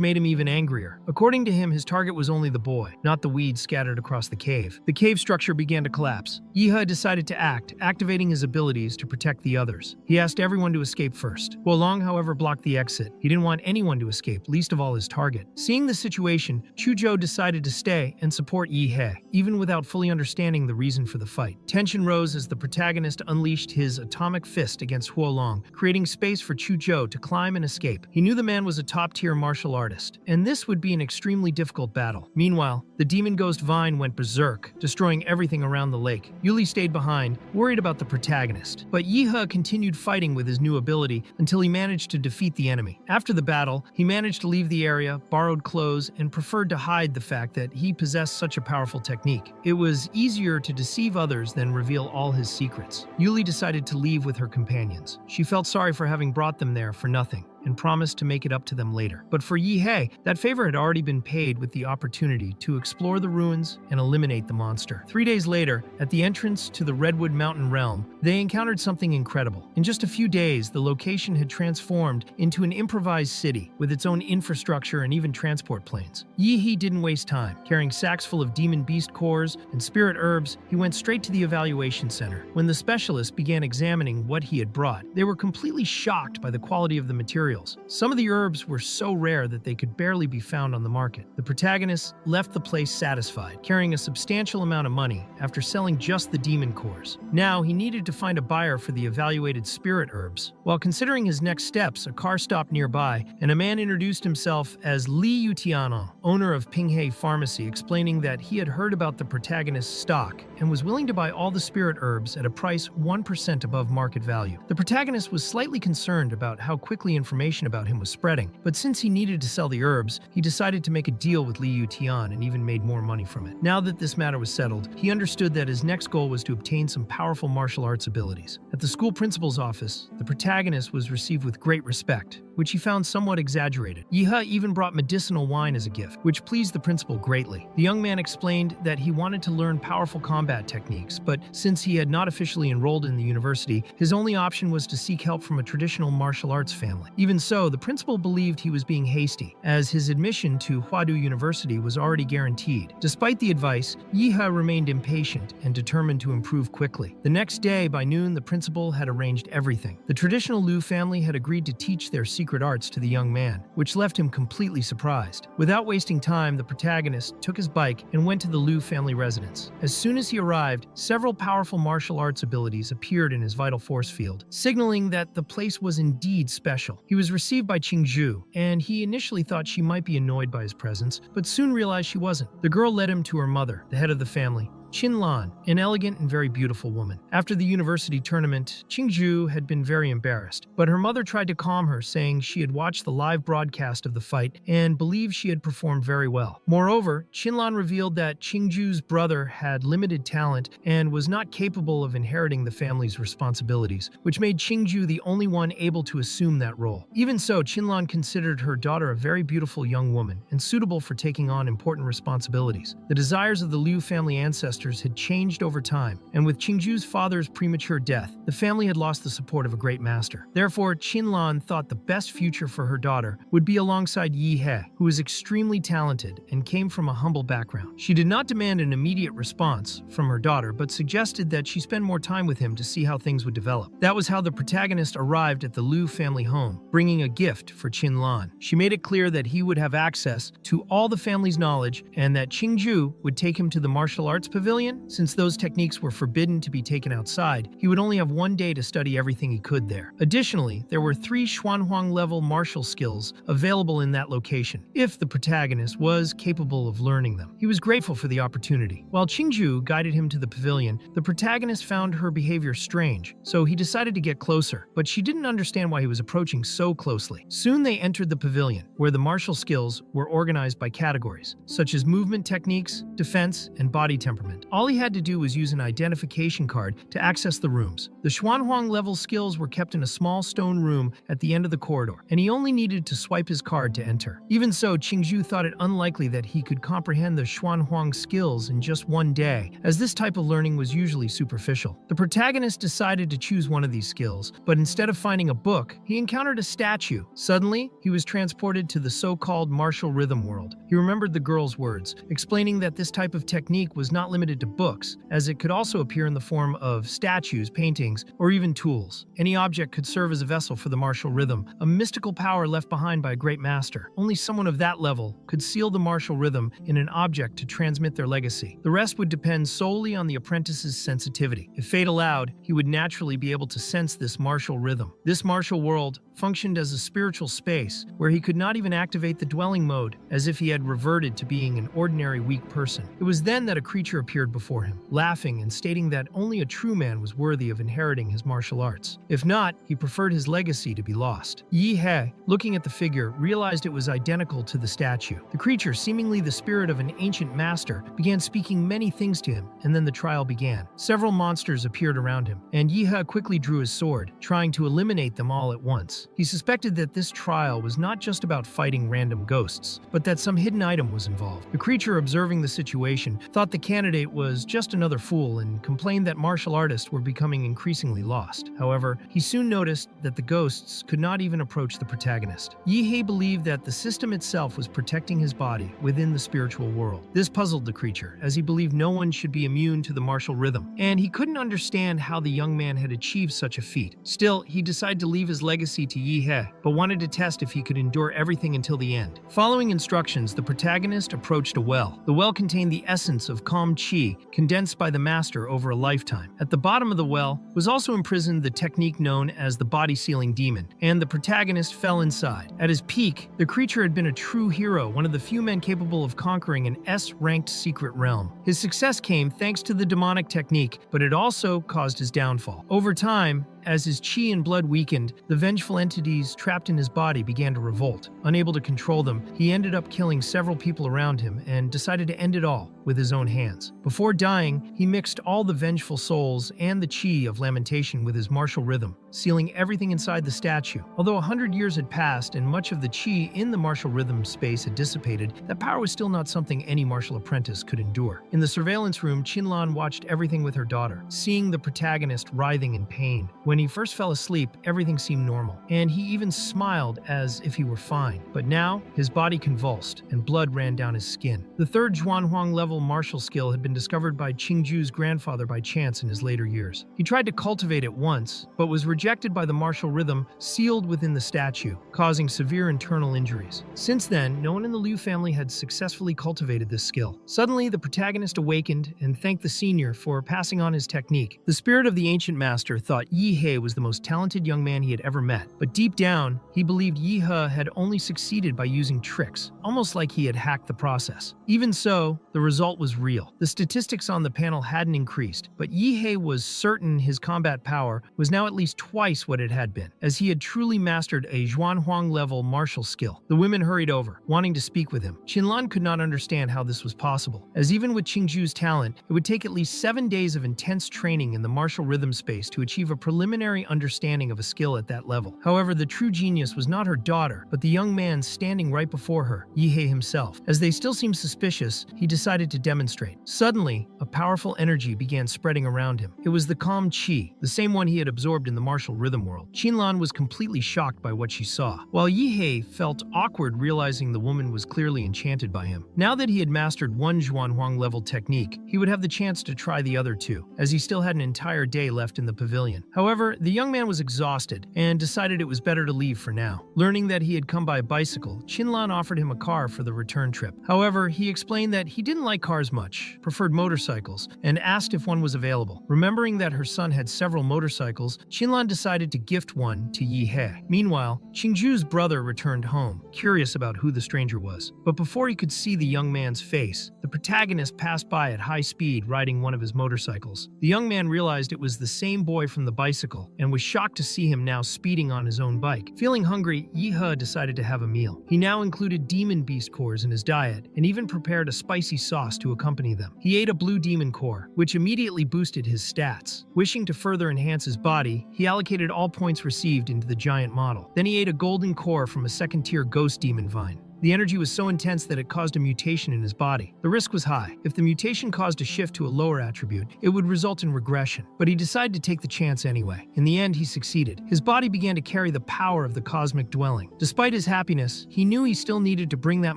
made him even angrier. According to him, his target was only the boy, not the weeds scattered across the cave. The cave structure began to collapse. Yi He decided to act, activating his abilities to protect the others. He asked everyone to escape first. Huolong, however, blocked the exit. He didn't want anyone to escape, least of all his target. Seeing the situation, Chuzhou decided to stay and support Yi He, even without fully understanding the reason for the fight. Tension rose as the protagonist unleashed his atomic fist against Huolong, creating space for Chuzhou to climb and escape. He knew the man was a top-tier martial artist, and this would be an extremely difficult battle. Meanwhile, the demon ghost vine went berserk, destroying everything around the lake. Yuli stayed behind, worried about the protagonist, but Yi He continued fighting with his new ability until he managed to defeat the enemy. After the battle, he managed to leave the area, borrowed clothes, and preferred to hide the fact that he possessed such a powerful technique. It was easier to deceive others than reveal all his secrets. Yuli decided to leave with her companions. She felt sorry for having brought them there for nothing, and promised to make it up to them later. But for Yi He, that favor had already been paid with the opportunity to explore the ruins and eliminate the monster. 3 days later, at the entrance to the Redwood Mountain realm, they encountered something incredible. In just a few days, the location had transformed into an improvised city with its own infrastructure and even transport planes. Yi He didn't waste time. Carrying sacks full of demon beast cores and spirit herbs, he went straight to the evaluation center. When the specialists began examining what he had brought, they were completely shocked by the quality of the materials. Some of the herbs were so rare that they could barely be found on the market. The protagonist left the place satisfied, carrying a substantial amount of money after selling just the demon cores. Now, he needed to find a buyer for the evaluated spirit herbs. While considering his next steps, a car stopped nearby, and a man introduced himself as Li Yutiano, owner of Pinghe Pharmacy, explaining that he had heard about the protagonist's stock and was willing to buy all the spirit herbs at a price 1% above market value. The protagonist was slightly concerned about how quickly information about him was spreading, but since he needed to sell the herbs, he decided to make a deal with Li Yutian and even made more money from it. Now that this matter was settled, he understood that his next goal was to obtain some powerful martial arts abilities. At the school principal's office, the protagonist was received with great respect. which he found somewhat exaggerated. Yihe even brought medicinal wine as a gift, which pleased the principal greatly. The young man explained that he wanted to learn powerful combat techniques, but since he had not officially enrolled in the university, his only option was to seek help from a traditional martial arts family. Even so, the principal believed he was being hasty, as his admission to Huadu University was already guaranteed. Despite the advice, Yihe remained impatient and determined to improve quickly. The next day, by noon, the principal had arranged everything. The traditional Liu family had agreed to teach their secret arts to the young man, which left him completely surprised. Without wasting time, the protagonist took his bike and went to the Liu family residence. As soon as he arrived, several powerful martial arts abilities appeared in his vital force field, signaling that the place was indeed special. He was received by Qingzhu, and he initially thought she might be annoyed by his presence, but soon realized she wasn't. The girl led him to her mother, the head of the family, Qinlan, an elegant and very beautiful woman. After the university tournament, Qingzhu had been very embarrassed, but her mother tried to calm her, saying she had watched the live broadcast of the fight and believed she had performed very well. Moreover, Qinlan revealed that Qingzhu's brother had limited talent and was not capable of inheriting the family's responsibilities, which made Qingzhu the only one able to assume that role. Even so, Qinlan considered her daughter a very beautiful young woman and suitable for taking on important responsibilities. The desires of the Liu family ancestors had changed over time, and with Qingzhu's father's premature death, the family had lost the support of a great master. Therefore, Qinlan thought the best future for her daughter would be alongside Yihe, who was extremely talented and came from a humble background. She did not demand an immediate response from her daughter, but suggested that she spend more time with him to see how things would develop. That was how the protagonist arrived at the Liu family home, bringing a gift for Qinlan. She made it clear that he would have access to all the family's knowledge and that Qingzhu would take him to the martial arts pavilion. Since those techniques were forbidden to be taken outside, he would only have one day to study everything he could there. Additionally, there were 3 Xuanhuang-level martial skills available in that location, if the protagonist was capable of learning them. He was grateful for the opportunity. While Qingzhu guided him to the pavilion, the protagonist found her behavior strange, so he decided to get closer, but she didn't understand why he was approaching so closely. Soon they entered the pavilion, where the martial skills were organized by categories, such as movement techniques, defense, and body temperament. All he had to do was use an identification card to access the rooms. The Xuanhuang level skills were kept in a small stone room at the end of the corridor, and he only needed to swipe his card to enter. Even so, Qingzhu thought it unlikely that he could comprehend the Xuanhuang skills in just one day, as this type of learning was usually superficial. The protagonist decided to choose one of these skills, but instead of finding a book, he encountered a statue. Suddenly, he was transported to the so-called martial rhythm world. He remembered the girl's words, explaining that this type of technique was not limited to books, as it could also appear in the form of statues, paintings, or even tools. Any object could serve as a vessel for the martial rhythm, a mystical power left behind by a great master. Only someone of that level could seal the martial rhythm in an object to transmit their legacy. The rest would depend solely on the apprentice's sensitivity. If fate allowed, he would naturally be able to sense this martial rhythm. This martial world functioned as a spiritual space where he could not even activate the dwelling mode, as if he had reverted to being an ordinary weak person. It was then that a creature appeared before him, laughing and stating that only a true man was worthy of inheriting his martial arts. If not, he preferred his legacy to be lost. Yihe, looking at the figure, realized it was identical to the statue. The creature, seemingly the spirit of an ancient master, began speaking many things to him, and then the trial began. Several monsters appeared around him, and Yihe quickly drew his sword, trying to eliminate them all at once. He suspected that this trial was not just about fighting random ghosts, but that some hidden item was involved. The creature, observing the situation, thought the candidate was just another fool and complained that martial artists were becoming increasingly lost. However, he soon noticed that the ghosts could not even approach the protagonist. Yihe believed that the system itself was protecting his body within the spiritual world. This puzzled the creature, as he believed no one should be immune to the martial rhythm, and he couldn't understand how the young man had achieved such a feat. Still, he decided to leave his legacy to Yihe, but wanted to test if he could endure everything until the end. Following instructions, the protagonist approached a well. The well contained the essence of calm qi, condensed by the master over a lifetime. At the bottom of the well was also imprisoned the technique known as the body-sealing demon, and the protagonist fell inside. At his peak, the creature had been a true hero, one of the few men capable of conquering an S-ranked secret realm. His success came thanks to the demonic technique, but it also caused his downfall. Over time, as his chi and blood weakened, the vengeful entities trapped in his body began to revolt. Unable to control them, he ended up killing several people around him and decided to end it all. with his own hands. Before dying, he mixed all the vengeful souls and the chi of lamentation with his martial rhythm, sealing everything inside the statue. Although 100 years had passed and much of the chi in the martial rhythm space had dissipated, that power was still not something any martial apprentice could endure. In the surveillance room, Qinlan watched everything with her daughter, seeing the protagonist writhing in pain. When he first fell asleep, everything seemed normal, and he even smiled as if he were fine. But now, his body convulsed, and blood ran down his skin. The third Zhuanhuang level martial skill had been discovered by Qingju's grandfather by chance in his later years. He tried to cultivate it once, but was rejected by the martial rhythm sealed within the statue, causing severe internal injuries. Since then, no one in the Liu family had successfully cultivated this skill. Suddenly, the protagonist awakened and thanked the senior for passing on his technique. The spirit of the ancient master thought Yi He was the most talented young man he had ever met, but deep down, he believed Yi He had only succeeded by using tricks, almost like he had hacked the process. Even so, the result was real. The statistics on the panel hadn't increased, but Yi He was certain his combat power was now at least twice what it had been, as he had truly mastered a Zhuanhuang-level martial skill. The women hurried over, wanting to speak with him. Qinlan could not understand how this was possible, as even with Qingju's talent, it would take at least 7 days of intense training in the martial rhythm space to achieve a preliminary understanding of a skill at that level. However, the true genius was not her daughter, but the young man standing right before her, Yi He himself. As they still seemed suspicious, he decided to demonstrate. Suddenly, a powerful energy began spreading around him. It was the calm qi, the same one he had absorbed in the martial rhythm world. Qinlan was completely shocked by what she saw, while Yi He felt awkward realizing the woman was clearly enchanted by him. Now that he had mastered one Zhuanhuang-level technique, he would have the chance to try the other two, as he still had an entire day left in the pavilion. However, the young man was exhausted and decided it was better to leave for now. Learning that he had come by bicycle, Qinlan offered him a car for the return trip. However, he explained that he didn't like cars much, preferred motorcycles, and asked if one was available. Remembering that her son had several motorcycles, Qinlan decided to gift one to Yi He. Meanwhile, Qingju's brother returned home, curious about who the stranger was. But before he could see the young man's face, the protagonist passed by at high speed riding one of his motorcycles. The young man realized it was the same boy from the bicycle and was shocked to see him now speeding on his own bike. Feeling hungry, Yi He decided to have a meal. He now included demon beast cores in his diet and even prepared a spicy sauce to accompany them. He ate a blue demon core, which immediately boosted his stats. Wishing to further enhance his body, he allocated all points received into the giant model. Then he ate a golden core from a second-tier ghost demon vine. The energy was so intense that it caused a mutation in his body. The risk was high. If the mutation caused a shift to a lower attribute, it would result in regression. But he decided to take the chance anyway. In the end, he succeeded. His body began to carry the power of the cosmic dwelling. Despite his happiness, he knew he still needed to bring that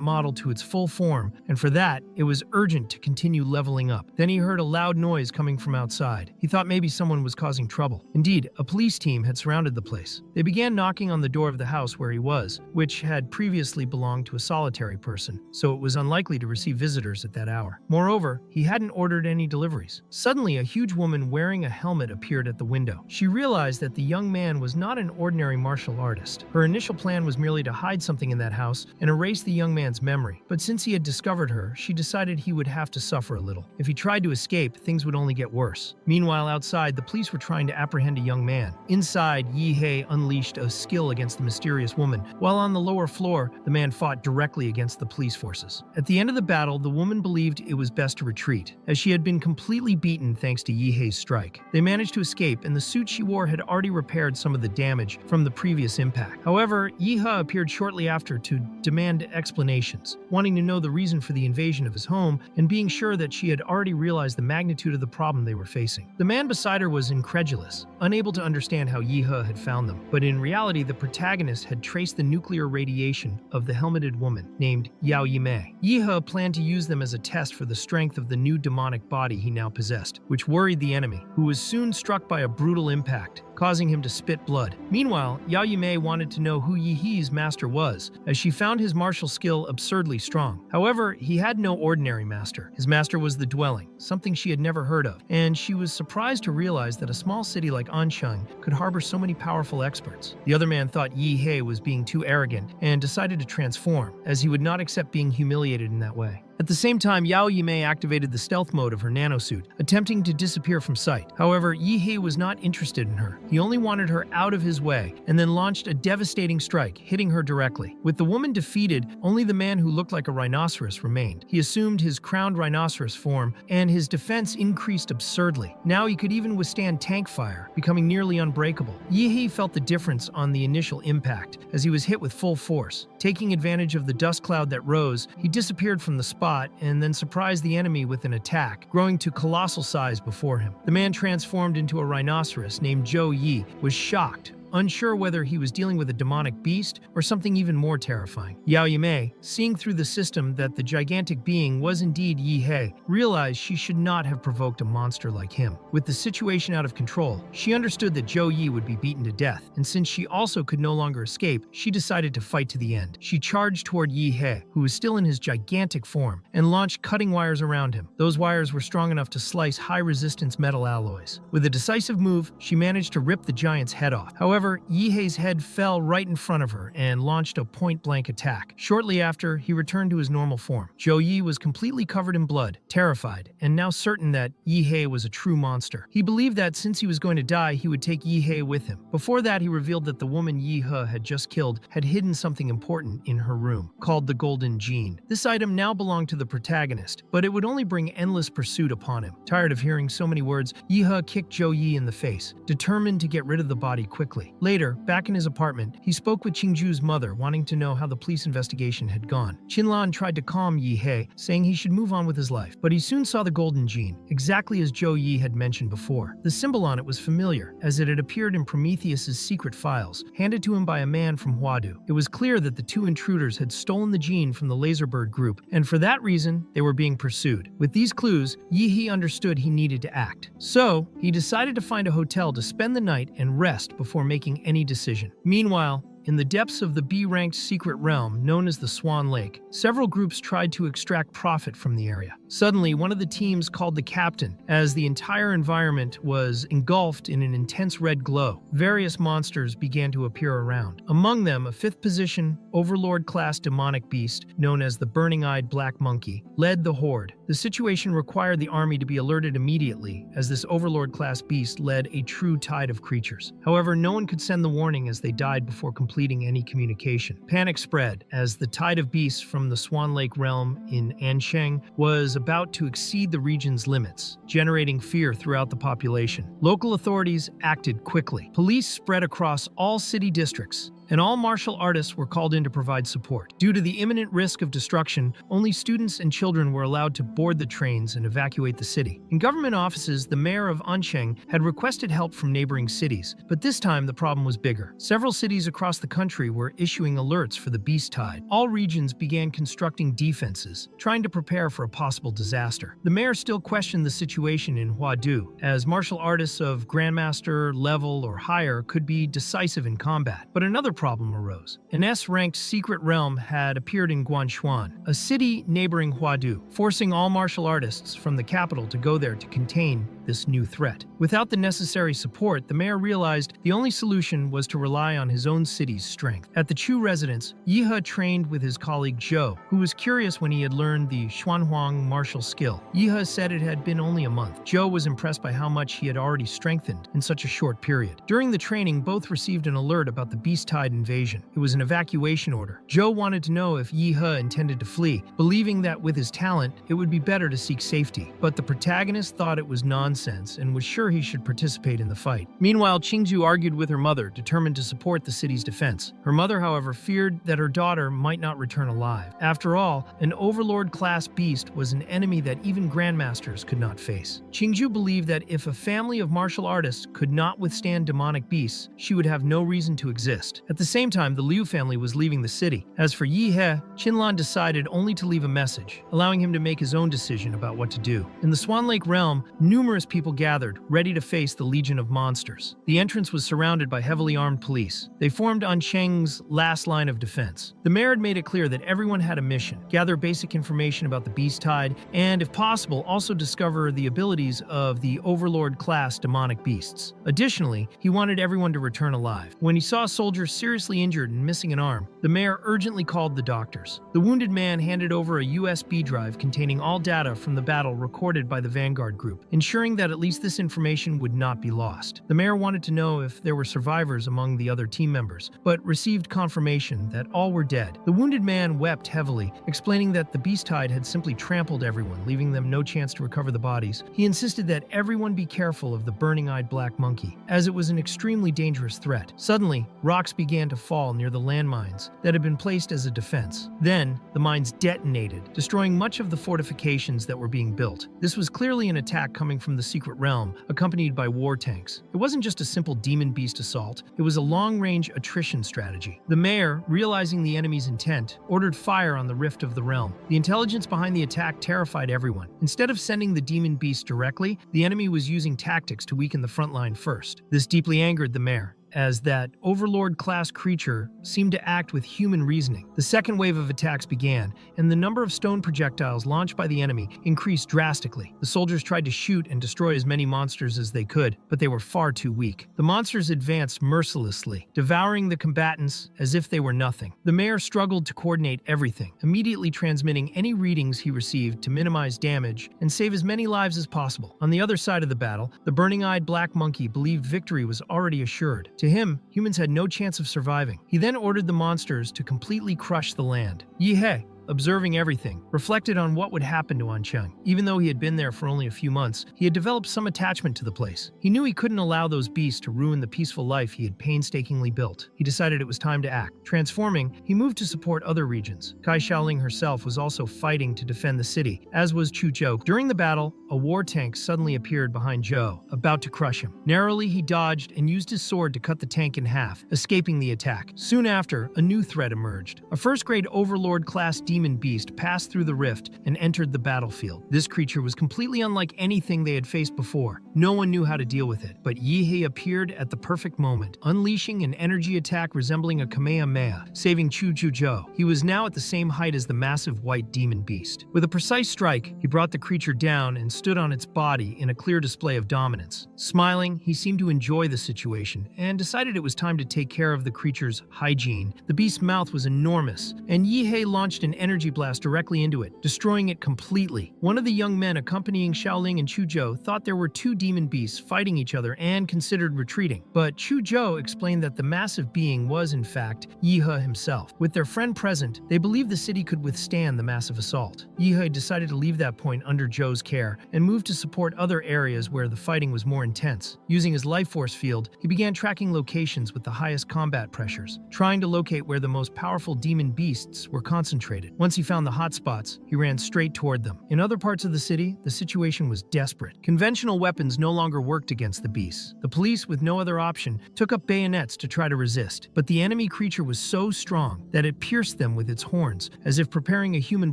model to its full form, and for that, it was urgent to continue leveling up. Then he heard a loud noise coming from outside. He thought maybe someone was causing trouble. Indeed, a police team had surrounded the place. They began knocking on the door of the house where he was, which had previously belonged to a solitary person, so it was unlikely to receive visitors at that hour. Moreover, he hadn't ordered any deliveries. Suddenly, a huge woman wearing a helmet appeared at the window. She realized that the young man was not an ordinary martial artist. Her initial plan was merely to hide something in that house and erase the young man's memory. But since he had discovered her, she decided he would have to suffer a little. If he tried to escape, things would only get worse. Meanwhile, outside, the police were trying to apprehend a young man. Inside, Yi He unleashed a skill against the mysterious woman, while on the lower floor, the man fought directly against the police forces. At the end of the battle, the woman believed it was best to retreat, as she had been completely beaten thanks to Yi He's strike. They managed to escape, and the suit she wore had already repaired some of the damage from the previous impact. However, Yi He appeared shortly after to demand explanations, wanting to know the reason for the invasion of his home and being sure that she had already realized the magnitude of the problem they were facing. The man beside her was incredulous, unable to understand how Yi He had found them, but in reality, the protagonist had traced the nuclear radiation of the helmeted woman named Yao Yimei. Yi He planned to use them as a test for the strength of the new demonic body he now possessed, which worried the enemy, who was soon struck by a brutal impact, causing him to spit blood. Meanwhile, Yao Yimei wanted to know who Yi He's master was, as she found his martial skill absurdly strong. However, he had no ordinary master. His master was the dwelling, something she had never heard of, and she was surprised to realize that a small city like Ansheng could harbor so many powerful experts. The other man thought Yi He was being too arrogant and decided to transform, as he would not accept being humiliated in that way. At the same time, Yao Yimei activated the stealth mode of her nanosuit, attempting to disappear from sight. However, Yihei was not interested in her. He only wanted her out of his way, and then launched a devastating strike, hitting her directly. With the woman defeated, only the man who looked like a rhinoceros remained. He assumed his crowned rhinoceros form, and his defense increased absurdly. Now he could even withstand tank fire, becoming nearly unbreakable. Yihei felt the difference on the initial impact, as he was hit with full force. Taking advantage of the dust cloud that rose, he disappeared from the spot and then surprised the enemy with an attack, growing to colossal size before him. The man transformed into a rhinoceros named Zhou Yi was shocked, unsure whether he was dealing with a demonic beast or something even more terrifying. Yao Yimei, seeing through the system that the gigantic being was indeed Yihei, realized she should not have provoked a monster like him. With the situation out of control, she understood that Zhou Yi would be beaten to death, and since she also could no longer escape, she decided to fight to the end. She charged toward Yihei, who was still in his gigantic form, and launched cutting wires around him. Those wires were strong enough to slice high-resistance metal alloys. With a decisive move, she managed to rip the giant's head off. However, Yihei's head fell right in front of her and launched a point-blank attack. Shortly after, he returned to his normal form. Zhou Yi was completely covered in blood, terrified, and now certain that Yihei was a true monster. He believed that since he was going to die, he would take Yihei with him. Before that, he revealed that the woman Yihei had just killed had hidden something important in her room, called the Golden Gene. This item now belonged to the protagonist, but it would only bring endless pursuit upon him. Tired of hearing so many words, Yihei kicked Zhou Yi in the face, determined to get rid of the body quickly. Later, back in his apartment, he spoke with Qingju's mother, wanting to know how the police investigation had gone. Qinlan tried to calm Yihei, saying he should move on with his life, but he soon saw the Golden Gene, exactly as Zhou Yi had mentioned before. The symbol on it was familiar, as it had appeared in Prometheus's secret files, handed to him by a man from Huadu. It was clear that the two intruders had stolen the gene from the Laserbird group, and for that reason, they were being pursued. With these clues, Yihei understood he needed to act. So, he decided to find a hotel to spend the night and rest before making any decision. Meanwhile, in the depths of the B-ranked secret realm known as the Swan Lake, several groups tried to extract profit from the area. Suddenly, one of the teams called the captain, as the entire environment was engulfed in an intense red glow. Various monsters began to appear around. Among them, a fifth-position, Overlord-class demonic beast, known as the Burning-Eyed Black Monkey, led the horde. The situation required the army to be alerted immediately, as this Overlord-class beast led a true tide of creatures. However, no one could send the warning as they died before completing any communication. Panic spread, as the tide of beasts from the Swan Lake realm in Ansheng was about to exceed the region's limits, generating fear throughout the population. Local authorities acted quickly. Police spread across all city districts, and all martial artists were called in to provide support. Due to the imminent risk of destruction, only students and children were allowed to board the trains and evacuate the city. In government offices, the mayor of Ansheng had requested help from neighboring cities, but this time the problem was bigger. Several cities across the country were issuing alerts for the beast tide. All regions began constructing defenses, trying to prepare for a possible disaster. The mayor still questioned the situation in Huadu, as martial artists of Grandmaster level or higher could be decisive in combat. But another problem arose. An S-ranked secret realm had appeared in Guanshuan, a city neighboring Huadu, forcing all martial artists from the capital to go there to contain this new threat. Without the necessary support, the mayor realized the only solution was to rely on his own city's strength. At the Chu residence, Yihei trained with his colleague Zhou, who was curious when he had learned the Xuanhuang martial skill. Yihei said it had been only a month. Zhou was impressed by how much he had already strengthened in such a short period. During the training, both received an alert about the beast tide invasion. It was an evacuation order. Zhou wanted to know if Yihei intended to flee, believing that with his talent, it would be better to seek safety. But the protagonist thought it was nonsense and was sure he should participate in the fight. Meanwhile, Qingju argued with her mother, determined to support the city's defense. Her mother, however, feared that her daughter might not return alive. After all, an Overlord-class beast was an enemy that even Grandmasters could not face. Qingju believed that if a family of martial artists could not withstand demonic beasts, she would have no reason to exist. At the same time, the Liu family was leaving the city. As for Yihei, Qinlan decided only to leave a message, allowing him to make his own decision about what to do. In the Swan Lake realm, numerous people gathered, ready to face the legion of monsters. The entrance was surrounded by heavily armed police. They formed Ansheng's last line of defense. The mayor had made it clear that everyone had a mission: gather basic information about the beast tide, and if possible, also discover the abilities of the Overlord-class demonic beasts. Additionally, he wanted everyone to return alive. When he saw soldiers seriously injured and missing an arm. The mayor urgently called the doctors. The wounded man handed over a USB drive containing all data from the battle recorded by the Vanguard group, ensuring that at least this information would not be lost. The mayor wanted to know if there were survivors among the other team members, but received confirmation that all were dead. The wounded man wept heavily, explaining that the beast tide had simply trampled everyone, leaving them no chance to recover the bodies. He insisted that everyone be careful of the burning-eyed black monkey, as it was an extremely dangerous threat. Suddenly, rocks began to fall near the landmines that had been placed as a defense. Then, the mines detonated, destroying much of the fortifications that were being built. This was clearly an attack coming from the secret realm, accompanied by war tanks. It wasn't just a simple demon beast assault, it was a long-range attrition strategy. The mayor, realizing the enemy's intent, ordered fire on the rift of the realm. The intelligence behind the attack terrified everyone. Instead of sending the demon beast directly, the enemy was using tactics to weaken the front line first. This deeply angered the mayor, as that overlord-class creature seemed to act with human reasoning. The second wave of attacks began, and the number of stone projectiles launched by the enemy increased drastically. The soldiers tried to shoot and destroy as many monsters as they could, but they were far too weak. The monsters advanced mercilessly, devouring the combatants as if they were nothing. The mayor struggled to coordinate everything, immediately transmitting any readings he received to minimize damage and save as many lives as possible. On the other side of the battle, the burning-eyed black monkey believed victory was already assured. To him, humans had no chance of surviving. He then ordered the monsters to completely crush the land. Yahello, observing everything, reflected on what would happen to Ancheng. Even though he had been there for only a few months, he had developed some attachment to the place. He knew he couldn't allow those beasts to ruin the peaceful life he had painstakingly built. He decided it was time to act. Transforming, he moved to support other regions. Kai Shaoling herself was also fighting to defend the city, as was Chu Zhou. During the battle, a war tank suddenly appeared behind Zhou, about to crush him. Narrowly, he dodged and used his sword to cut the tank in half, escaping the attack. Soon after, a new threat emerged. A first-grade overlord-class demon beast passed through the rift and entered the battlefield. This creature was completely unlike anything they had faced before. No one knew how to deal with it, but Yahello appeared at the perfect moment, unleashing an energy attack resembling a Kamehameha, saving Chu Zhou. He was now at the same height as the massive white demon beast. With a precise strike, he brought the creature down and stood on its body in a clear display of dominance. Smiling, he seemed to enjoy the situation and decided it was time to take care of the creature's hygiene. The beast's mouth was enormous, and Yahello launched an energy blast directly into it, destroying it completely. One of the young men accompanying Shaoling and Chu Zhou thought there were two demon beasts fighting each other and considered retreating. But Chu Zhou explained that the massive being was, in fact, Yahello himself. With their friend present, they believed the city could withstand the massive assault. Yahello decided to leave that point under Zhou's care and moved to support other areas where the fighting was more intense. Using his life force field, he began tracking locations with the highest combat pressures, trying to locate where the most powerful demon beasts were concentrated. Once he found the hotspots, he ran straight toward them. In other parts of the city, the situation was desperate. Conventional weapons no longer worked against the beasts. The police, with no other option, took up bayonets to try to resist. But the enemy creature was so strong that it pierced them with its horns, as if preparing a human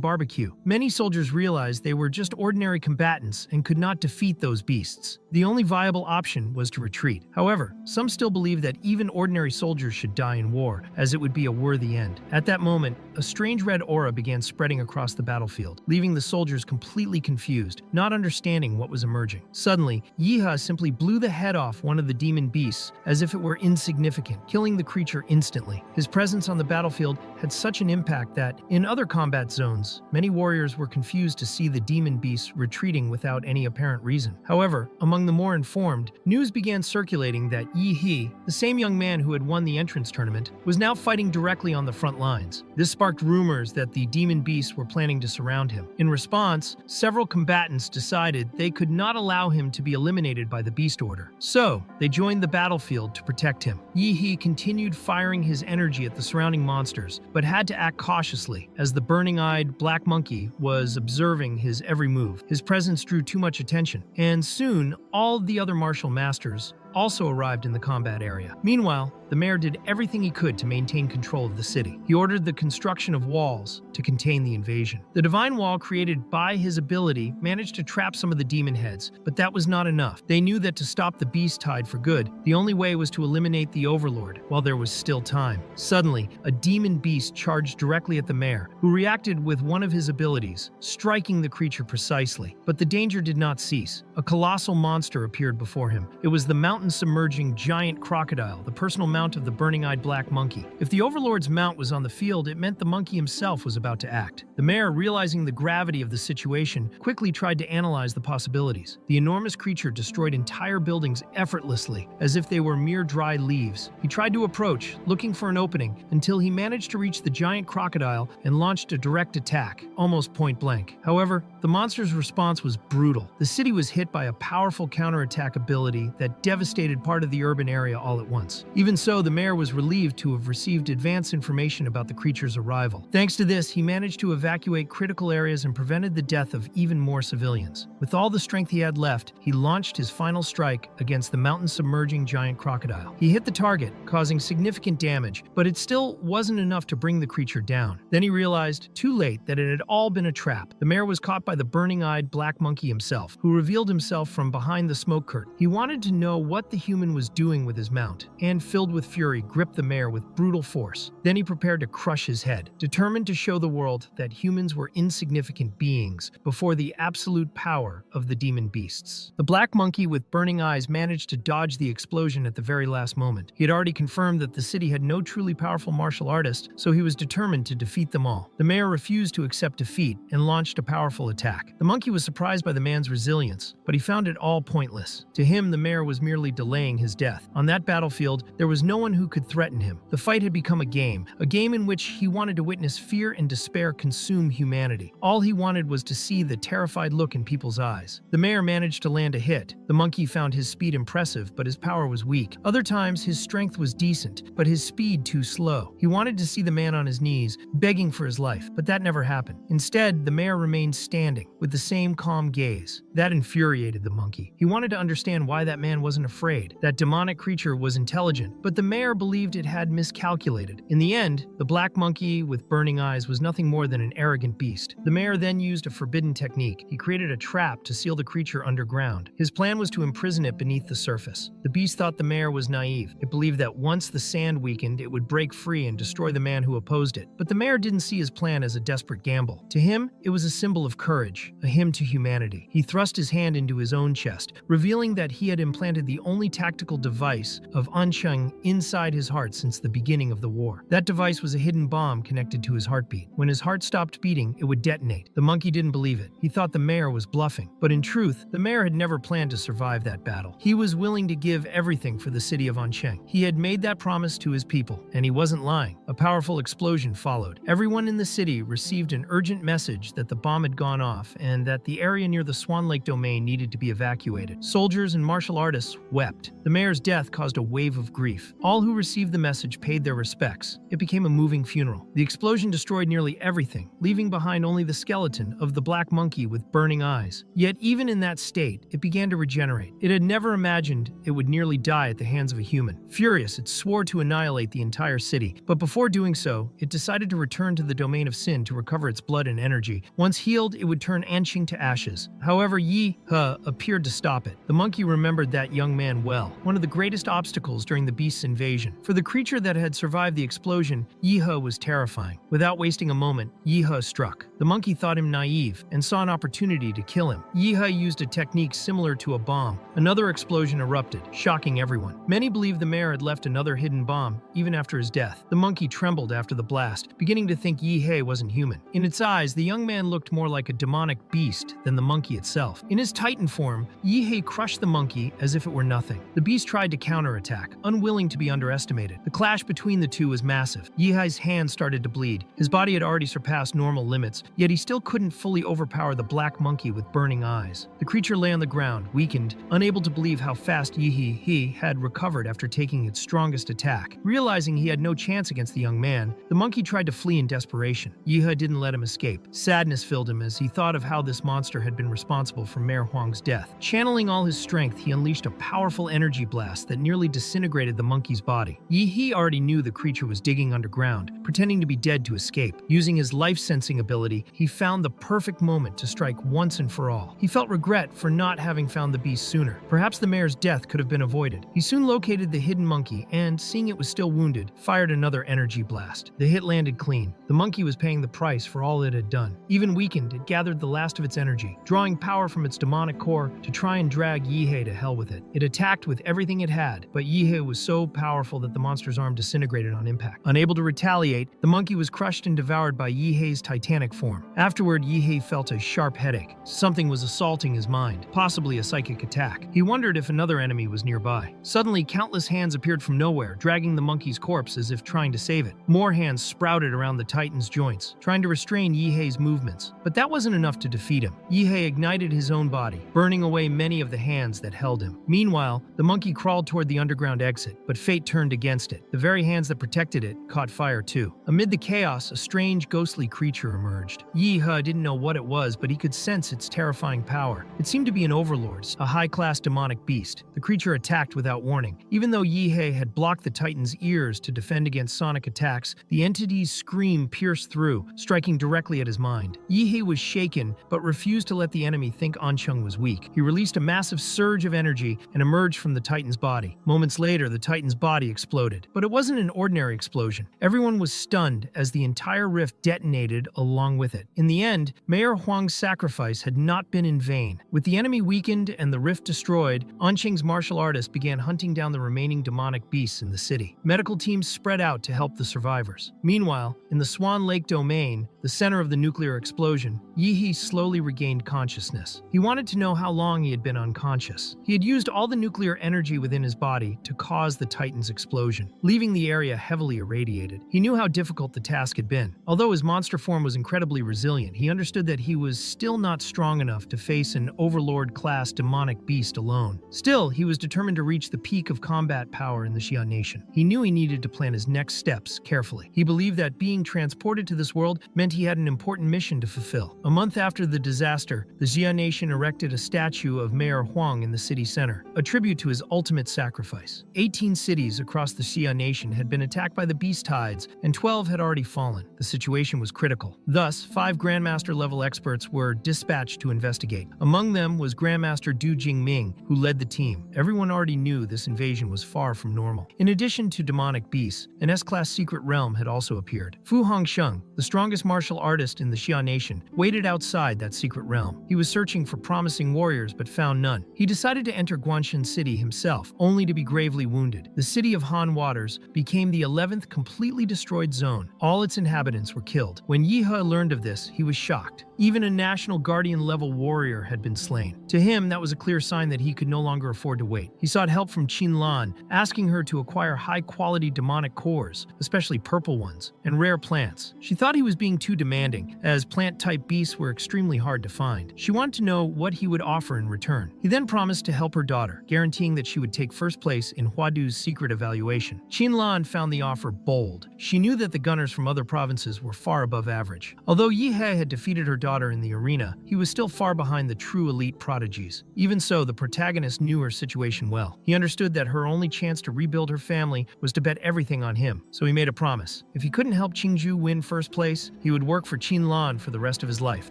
barbecue. Many soldiers realized they were just ordinary combatants and could not defeat those beasts. The only viable option was to retreat. However, some still believed that even ordinary soldiers should die in war, as it would be a worthy end. At that moment, a strange red aura began spreading across the battlefield, leaving the soldiers completely confused, not understanding what was emerging. Suddenly, Yahello simply blew the head off one of the demon beasts as if it were insignificant, killing the creature instantly. His presence on the battlefield had such an impact that, in other combat zones, many warriors were confused to see the demon beasts retreating without any apparent reason. However, among the more informed, news began circulating that Yahello, the same young man who had won the entrance tournament, was now fighting directly on the front lines. This sparked rumors that the demon beasts were planning to surround him. In response, several combatants decided they could not allow him to be eliminated by the beast order. So, they joined the battlefield to protect him. Yahello continued firing his energy at the surrounding monsters, but had to act cautiously, as the burning-eyed black monkey was observing his every move. His presence drew too much attention, and soon, all the other martial masters also arrived in the combat area. Meanwhile, the mayor did everything he could to maintain control of the city. He ordered the construction of walls to contain the invasion. The divine wall created by his ability managed to trap some of the demon heads, but that was not enough. They knew that to stop the beast tide for good, the only way was to eliminate the overlord while there was still time. Suddenly, a demon beast charged directly at the mayor, who reacted with one of his abilities, striking the creature precisely. But the danger did not cease. A colossal monster appeared before him. It was the mountain mountain-submerging giant crocodile, the personal mount of the burning-eyed black monkey. If the overlord's mount was on the field, it meant the monkey himself was about to act. The mayor, realizing the gravity of the situation, quickly tried to analyze the possibilities. The enormous creature destroyed entire buildings effortlessly, as if they were mere dry leaves. He tried to approach, looking for an opening, until he managed to reach the giant crocodile and launched a direct attack, almost point blank. However, the monster's response was brutal. The city was hit by a powerful counterattack ability that devastated part of the urban area all at once. Even so, the mayor was relieved to have received advance information about the creature's arrival. Thanks to this, he managed to evacuate critical areas and prevented the death of even more civilians. With all the strength he had left, he launched his final strike against the mountain-submerging giant crocodile. He hit the target, causing significant damage, but it still wasn't enough to bring the creature down. Then he realized, too late, that it had all been a trap. The mayor was caught by the burning-eyed black monkey himself, who revealed himself from behind the smoke curtain. He wanted to know what the human was doing with his mount, and filled with fury, gripped the mayor with brutal force. Then he prepared to crush his head, determined to show the world that humans were insignificant beings before the absolute power of the demon beasts. The black monkey with burning eyes managed to dodge the explosion at the very last moment. He had already confirmed that the city had no truly powerful martial artist, so he was determined to defeat them all. The mayor refused to accept defeat and launched a powerful attack. The monkey was surprised by the man's resilience, but he found it all pointless. To him, the mayor was merely delaying his death. On that battlefield, there was no one who could threaten him. The fight had become a game in which he wanted to witness fear and despair consume humanity. All he wanted was to see the terrified look in people's eyes. The mayor managed to land a hit. The monkey found his speed impressive, but his power was weak. Other times, his strength was decent, but his speed too slow. He wanted to see the man on his knees, begging for his life, but that never happened. Instead, the mayor remained standing, with the same calm gaze. That infuriated the monkey. He wanted to understand why that man wasn't afraid. That demonic creature was intelligent, but the mayor believed it had miscalculated. In the end, the black monkey with burning eyes was nothing more than an arrogant beast. The mayor then used a forbidden technique. He created a trap to seal the creature underground. His plan was to imprison it beneath the surface. The beast thought the mayor was naive. It believed that once the sand weakened, it would break free and destroy the man who opposed it. But the mayor didn't see his plan as a desperate gamble. To him, it was a symbol of courage, a hymn to humanity. He thrust his hand into his own chest, revealing that he had implanted the only tactical device of Ansheng inside his heart since the beginning of the war. That device was a hidden bomb connected to his heartbeat. When his heart stopped beating, it would detonate. The monkey didn't believe it. He thought the mayor was bluffing. But in truth, the mayor had never planned to survive that battle. He was willing to give everything for the city of Ansheng. He had made that promise to his people, and he wasn't lying. A powerful explosion followed. Everyone in the city received an urgent message that the bomb had gone off and that the area near the Swan Lake domain needed to be evacuated. Soldiers and martial artists wept. The mayor's death caused a wave of grief. All who received the message paid their respects. It became a moving funeral. The explosion destroyed nearly everything, leaving behind only the skeleton of the black monkey with burning eyes. Yet even in that state, it began to regenerate. It had never imagined it would nearly die at the hands of a human. Furious, it swore to annihilate the entire city. But before doing so, it decided to return to the domain of sin to recover its blood and energy. Once healed, it would turn Anqing to ashes. However, Yi He appeared to stop it. The monkey remembered that young man well, one of the greatest obstacles during the beast's invasion. For the creature that had survived the explosion, Yi He was terrifying. Without wasting a moment, Yi He struck. The monkey thought him naive and saw an opportunity to kill him. Yi He used a technique similar to a bomb. Another explosion erupted, shocking everyone. Many believed the mayor had left another hidden bomb, even after his death. The monkey trembled after the blast, beginning to think Yi He wasn't human. In its eyes, the young man looked more like a demonic beast than the monkey itself. In his titan form, Yi He crushed the monkey as if it were nothing. The beast tried to counterattack, unwilling to be underestimated. The clash between the two was massive. Yi He's hand started to bleed. His body had already surpassed normal limits, yet he still couldn't fully overpower the black monkey with burning eyes. The creature lay on the ground, weakened, unable to believe how fast Yi He had recovered after taking its strongest attack. Realizing he had no chance against the young man, the monkey tried to flee in desperation. Yi He didn't let him escape. Sadness filled him as he thought of how this monster had been responsible for Mayor Huang's death. Channeling all his strength, he unleashed a powerful energy blast that nearly disintegrated the monkey's body. Yi He already knew the creature was digging underground, pretending to be dead to escape. Using his life-sensing ability, he found the perfect moment to strike once and for all. He felt regret for not having found the beast sooner. Perhaps the mayor's death could have been avoided. He soon located the hidden monkey and, seeing it was still wounded, fired another energy blast. The hit landed clean. The monkey was paying the price for all it had done. Even weakened, it gathered the last of its energy, drawing power from its demonic core to try and drag Yi He to hell with it. It attacked with everything it had, but Yihei was so powerful that the monster's arm disintegrated on impact. Unable to retaliate, the monkey was crushed and devoured by Yihei's titanic form. Afterward, Yihei felt a sharp headache. Something was assaulting his mind, possibly a psychic attack. He wondered if another enemy was nearby. Suddenly, countless hands appeared from nowhere, dragging the monkey's corpse as if trying to save it. More hands sprouted around the titan's joints, trying to restrain Yihei's movements. But that wasn't enough to defeat him. Yihei ignited his own body, burning away many of the hands that held him. Meanwhile, the monkey crawled toward the underground exit, but fate turned against it. The very hands that protected it caught fire too. Amid the chaos, a strange, ghostly creature emerged. Yihei didn't know what it was, but he could sense its terrifying power. It seemed to be an overlord, a high-class demonic beast. The creature attacked without warning. Even though Yihei had blocked the titan's ears to defend against sonic attacks, the entity's scream pierced through, striking directly at his mind. Yihei was shaken, but refused to let the enemy think Ancheng was weak. He released a massive surge of energy and emerged from the titan's body. Moments later, the titan's body exploded. But it wasn't an ordinary explosion. Everyone was stunned as the entire rift detonated along with it. In the end, Mayor Huang's sacrifice had not been in vain. With the enemy weakened and the rift destroyed, Ancheng's martial artists began hunting down the remaining demonic beasts in the city. Medical teams spread out to help the survivors. Meanwhile, in the Swan Lake domain, the center of the nuclear explosion, Yihei slowly regained consciousness. He wanted to know how long he had been unconscious. He had used all the nuclear energy within his body to cause the Titan's explosion, leaving the area heavily irradiated. He knew how difficult the task had been. Although his monster form was incredibly resilient, he understood that he was still not strong enough to face an overlord-class demonic beast alone. Still, he was determined to reach the peak of combat power in the Xia Nation. He knew he needed to plan his next steps carefully. He believed that being transported to this world meant he had an important mission to fulfill. A month after the disaster, the Xia Nation erected a statue of Mayor Huang in the city center, a tribute to his ultimate sacrifice. 18 cities across the Xia Nation had been attacked by the beast tides, and 12 had already fallen. The situation was critical. Thus, 5 Grandmaster-level experts were dispatched to investigate. Among them was Grandmaster Du Jingming, who led the team. Everyone already knew this invasion was far from normal. In addition to demonic beasts, an S-class secret realm had also appeared. Fu Hongsheng, the strongest martial artist in the Xia Nation, waited outside that secret realm. He was searching for promising warriors but found none. He decided to enter Guanshan City himself, only to be gravely wounded. The city of Han Waters became the 11th completely destroyed zone. All its inhabitants were killed. When Yihei learned of this, he was shocked. Even a National Guardian-level warrior had been slain. To him, that was a clear sign that he could no longer afford to wait. He sought help from Qin Lan, asking her to acquire high-quality demonic cores, especially purple ones, and rare plants. She thought he was being too demanding, as plant-type beasts were extremely hard to find. She wanted to know what he would offer in return. He then promised to help her daughter, guaranteeing that she would take first place in Huadu's secret evaluation. Qin Lan found the offer bold. She knew that the gunners from other provinces were far above average. Although Yihei had defeated her daughter in the arena, he was still far behind the true elite prodigies. Even so, the protagonist knew her situation well. He understood that her only chance to rebuild her family was to bet everything on him, so he made a promise. If he couldn't help Qingju win first place, he would work for Qin Lan for the rest of his life,